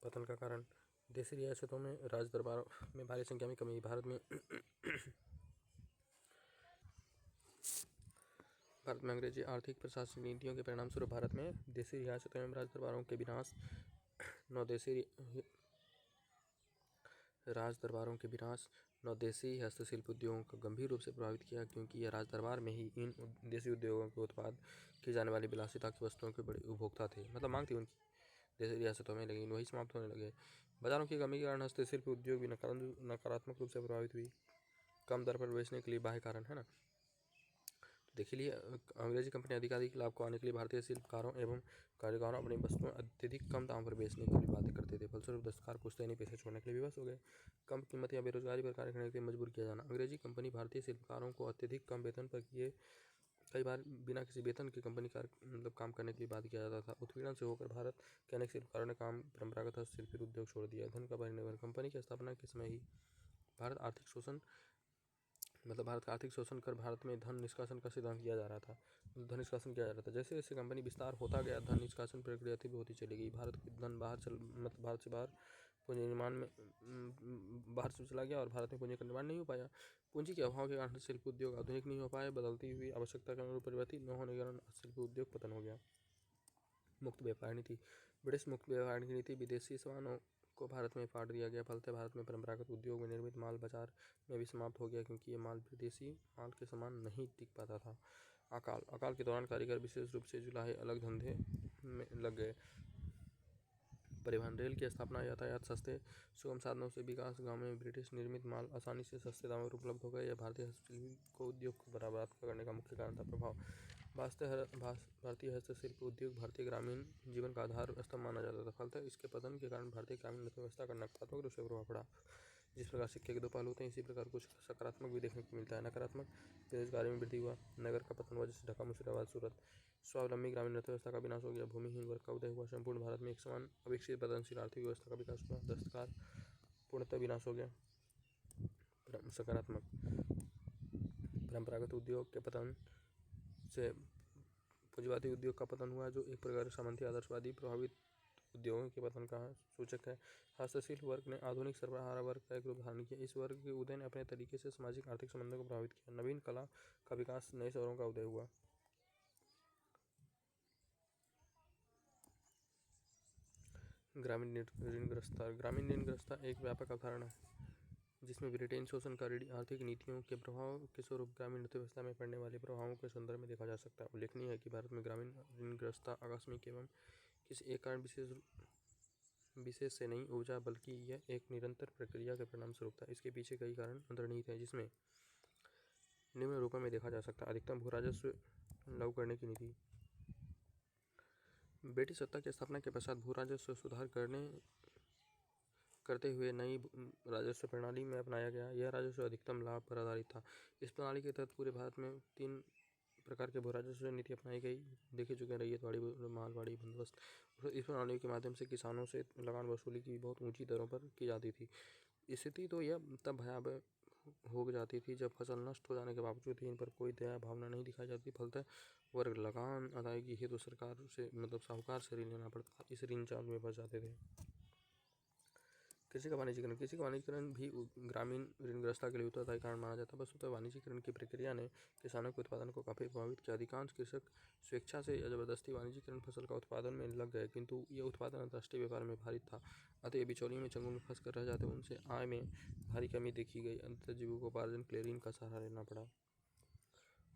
पतन का कारण देशी रियासतों में राज दरबार में भारी संख्या में कमी। भारत में अंग्रेजी आर्थिक प्रशासनिक नीतियों के परिणाम स्वरूप भारत में देशी रियासतों एवं राज दरबारों के विनाश नवदेशी हस्तशिल्प उद्योगों को गंभीर रूप से प्रभावित किया, क्योंकि यह राज दरबार में ही इन देशी उद्योगों के उत्पाद की जाने वाली विलासिता की वस्तुओं के बड़े उपभोक्ता थे। मतलब मांग थी उनकी देशी रियासतों में, लेकिन वही समाप्त होने लगे। बाजारों की कमी के कारण हस्तशिल्प उद्योग भी नकारात्मक रूप से प्रभावित हुई। कम दर पर बेचने के लिए बाह्य कारण है ना। देखिए लिए अंग्रेजी कंपनी अधिकाधिक लाभ कमाने के लिए भारतीय शिल्पकारों एवं कारीगरों अपनी वस्तुएं अत्यधिक कम दाम पर बेचने के लिए बाध्य करते थे। फलस्वरूप दस्तकार पुश्तैनी पेशे छोड़ने के लिए विवश हो गए। कम कीमत या बेरोजगारी पर कार्य करने के लिए मजबूर किया जाना। अंग्रेजी कंपनी भारतीय शिल्पकारों को अत्यधिक कम वेतन पर कई बार बिना किसी वेतन की कंपनी काम करने के लिए बाध्य किया जाता था। उत्पीड़न से होकर भारत के अनेक शिल्पकारों ने परंपरागत हस्तशिल्प उद्योग छोड़ दिया। धन का परिनिर्भर कंपनी की स्थापना के समय ही भारत का आर्थिक शोषण कर भारत में धन निष्कासन का सिद्धांत किया जा रहा था, धन निष्कासन किया जा रहा था। जैसे जैसे कंपनी विस्तार होता गया, धन निष्कासन प्रक्रिया भी होती चली गई। भारत से बाहर पूंजी निर्माण में बाहर से चला गया और भारत में पूंजी का निर्माण नहीं हो पाया। पूंजी के अभाव के कारण शिल्प उद्योग आधुनिक नहीं हो पाए, बदलती हुई आवश्यकता के अनुरूप परिवर्तित न होने के कारण शिल्प उद्योग पतन हो गया। मुक्त व्यापार नीति। ब्रिटिश मुक्त व्यापार की नीति विदेशी सामानों को भारत में फाड़ दिया गया। फलतः भारत में परंपरागत उद्योग में निर्मित माल बाजार में भी समाप्त हो गया, क्योंकि ये माल विदेशी माल के समान नहीं टिक पाता था। अकाल के दौरान कारीगर विशेष रूप से जुलाहे अलग धंधे में लग गए। परिवहन। रेल की स्थापना, यातायात सस्ते सुगम साधनों से विकास, गाँव में ब्रिटिश निर्मित माल आसानी से सस्ते दामों पर उपलब्ध हो गए। यह भारतीय हस्तशिल्प को उद्योग को बर्बाद करने का मुख्य कारण था। प्रभाव। भारतीय हस्तशिल्प उद्योग भारतीय ग्रामीण जीवन का आधार स्तंभ माना जाता था। फलतः इसके पतन के कारण भारतीय ग्रामीण अर्थव्यवस्था का नकारात्मक रूप से प्रभाव पड़ा। जिस प्रकार सिक्के के दो पहलू होते हैं, इसी प्रकार कुछ सकारात्मक भी देखने को मिलता है। नकारात्मक। बेरोजगारी में वृद्धि हुआ। नगर का पतन हुआ, जैसे ढाका, मुर्शिदाबाद, सूरत। स्वावलंबी ग्रामीण अर्थव्यवस्था का विनाश हो गया। भूमिहीन वर्ग का उदय हुआ। संपूर्ण भारत में एक समान अविकसित बदलशील आर्थिक व्यवस्था का विकास हुआ। दस्तकार पूर्णतः विनाश हो गया। सकारात्मक। परंपरागत उद्योग के पतन से पूंजीवादी उद्योग का पतन हुआ, जो एक प्रकार सामंती आदर्शवादी प्रभावित उद्योगों के पतन का सूचक है। हस्तशिल्प वर्ग ने आधुनिक सरबराह वर्ग का एक रूप धारण किया। इस वर्ग के उदय ने अपने तरीके से सामाजिक आर्थिक संबंधों को प्रभावित किया। नवीन कला का विकास, नए शहरों का उदय हुआ। ग्रामीण ऋणग्रस्तता। ग्रामीण ऋणग्रस्तता एक व्यापक अवधारणा है, जिसमें ब्रिटेन शोषणकारी आर्थिक नीतियों के प्रभाव के स्वरूप ग्रामीण अर्थव्यवस्था में पड़ने वाले प्रभावों के संदर्भ में देखा जा सकता है। उल्लेखनीय है कि भारत में ग्रामीण ऋणग्रस्तता आकस्मिक एवं किसी एक कारण विशेष से नहीं उपजा, बल्कि यह एक निरंतर प्रक्रिया के परिणाम स्वरूप था। इसके पीछे कई कारण अंतर्निहित हैं, जिसमें निम्न रूपों में देखा जा सकता है। अधिकतम भू राजस्व लागू करने की नीति। ब्रिटिश सत्ता की स्थापना के पश्चात भू राजस्व सुधार करते हुए नई राजस्व प्रणाली में अपनाया गया। यह राजस्व अधिकतम लाभ पर आधारित था। इस प्रणाली के तहत पूरे भारत में 3 प्रकार के भू राजस्व नीति अपनाई गई। देखे चुके हैं, रैयतवाड़ी, मालवाड़ी, बंदोबस्त। इस प्रणाली के माध्यम से किसानों से लगान वसूली की बहुत ऊंची दरों पर की जाती थी। स्थिति तो यह तब भयावह हो जाती थी जब फसल नष्ट हो जाने के बावजूद भी इन पर कोई दया भावना नहीं दिखाई जाती। फलतः वर्ग लगान अदायगी हेतु सरकार से साहूकार से ऋण लेना पड़ता। इस ऋण जाल में फंस जाते थे। कृषि का वाणिज्यीकरण। कृषि का वाणिज्यीकरण भी ग्रामीण ऋणग्रस्तता के लिए उत्तरदायी कारण माना जाता है। वस्तुतः वाणिज्यीकरण की प्रक्रिया ने किसानों के उत्पादन को काफ़ी प्रभावित किया। अधिकांश कृषक स्वेच्छा से या जबरदस्ती वाणिज्यीकरण फसल का उत्पादन में लग गए, किंतु यह उत्पादन अंतर्राष्ट्रीय व्यापार में भारित था। अतः बिचौलियों में चंगुल में फंस कर रह जाते, उनसे आय में भारी कमी देखी गई। अंततः जीविकोपार्जन के लिए ऋण का सहारा लेना पड़ा।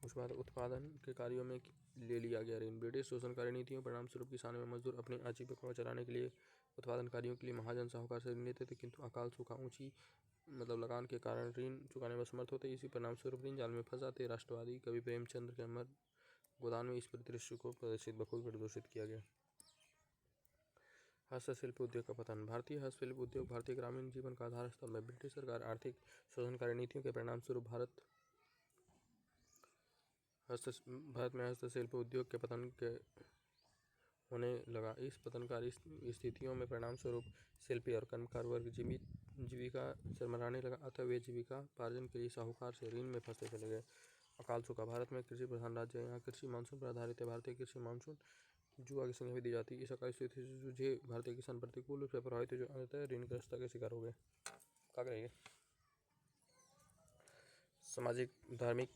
उसके बाद उत्पादन के कार्यों में ले लिया गया ऋण। ब्रिटिश शोषणकारी नीतियों परिणाम स्वरूप किसानों में मजदूर अपनी आजीविका को चलाने के लिए उत्पादन कार्यों के लिए महाजन साहूकार से ऋण लेते थे, किंतु अकाल, सूखा, ऊंची लगान के कारण ऋण चुकाने में असमर्थ होते। इसी परिणाम स्वरूप ऋण जाल में फंस जाते। राष्ट्रवादी कवि प्रेमचंद्र के अमर गोदान में इस परिदृश्य को बखूबी प्रदर्शित किया गया। हस्तशिल्प उद्योग का पतन। भारतीय हस्तशिल्प उद्योग भारतीय ग्रामीण जीवन का आधार स्तंभ है। ब्रिटिश सरकार आर्थिक शोषणकारी नीतियों के परिणाम स्वरूप भारत में हस्तशिल्प उद्योग के पतन के होने लगा। इस पतनकारी स्थितियों में परिणाम स्वरूप शिल्पी और कर्मकार वर्ग जीविका चरमराने लगा। अतः वे जीविका पार्जन के लिए साहूकार से ऋण में फंसते चले गए। अकाल, सूखा। भारत में कृषि प्रधान राज्य है। यहाँ कृषि मानसून पर आधारित है। भारतीय कृषि मानसून जुआ की संज्ञा भी दी जाती है। इस अकाल स्थिति से जूझे भारतीय किसान प्रतिकूल रूप से प्रभावित हुए, जो अंततः ऋणग्रस्तता के शिकार हो गए। क्या करेंगे? सामाजिक धार्मिक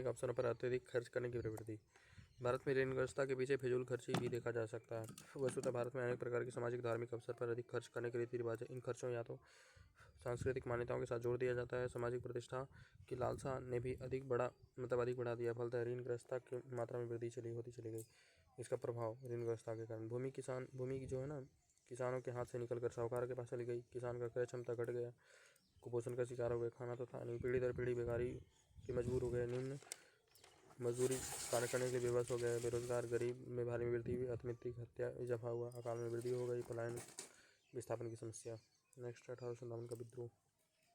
अवसरों पर अत्यधिक खर्च करने की प्रवृत्ति। भारत में ऋणग्रस्तता के पीछे फिजूल खर्ची भी देखा जा सकता है। वस्तुतः भारत में अनेक प्रकार के सामाजिक धार्मिक अवसर पर अधिक खर्च करने के रीति रिवाज है। इन खर्चों या तो सांस्कृतिक मान्यताओं के साथ जोड़ दिया जाता है। सामाजिक प्रतिष्ठा की लालसा ने भी अधिक बढ़ा दिया। फलतः ऋणग्रस्तता की मात्रा में वृद्धि होती चली गई। इसका प्रभाव ऋणग्रस्तता के कारण भूमि जो है ना, किसानों के हाथ से निकलकर साहूकार के पास चली गई। किसान का क्रय क्षमता घट गया। कुपोषण का शिकार हो गए। खाना तो था नहीं। पीढ़ी दर पीढ़ी बेकारी के मजबूर हो गए। निम्न मजदूरी कार्य करने के लिए विवश हो गए। बेरोजगार, गरीब में भारी वृद्धि हुई। आत्महत्या, हत्या, इजाफा हुआ। अकाल में वृद्धि हो गई। पलायन, विस्थापन की समस्या। नेक्स्ट 1857 का विद्रोह।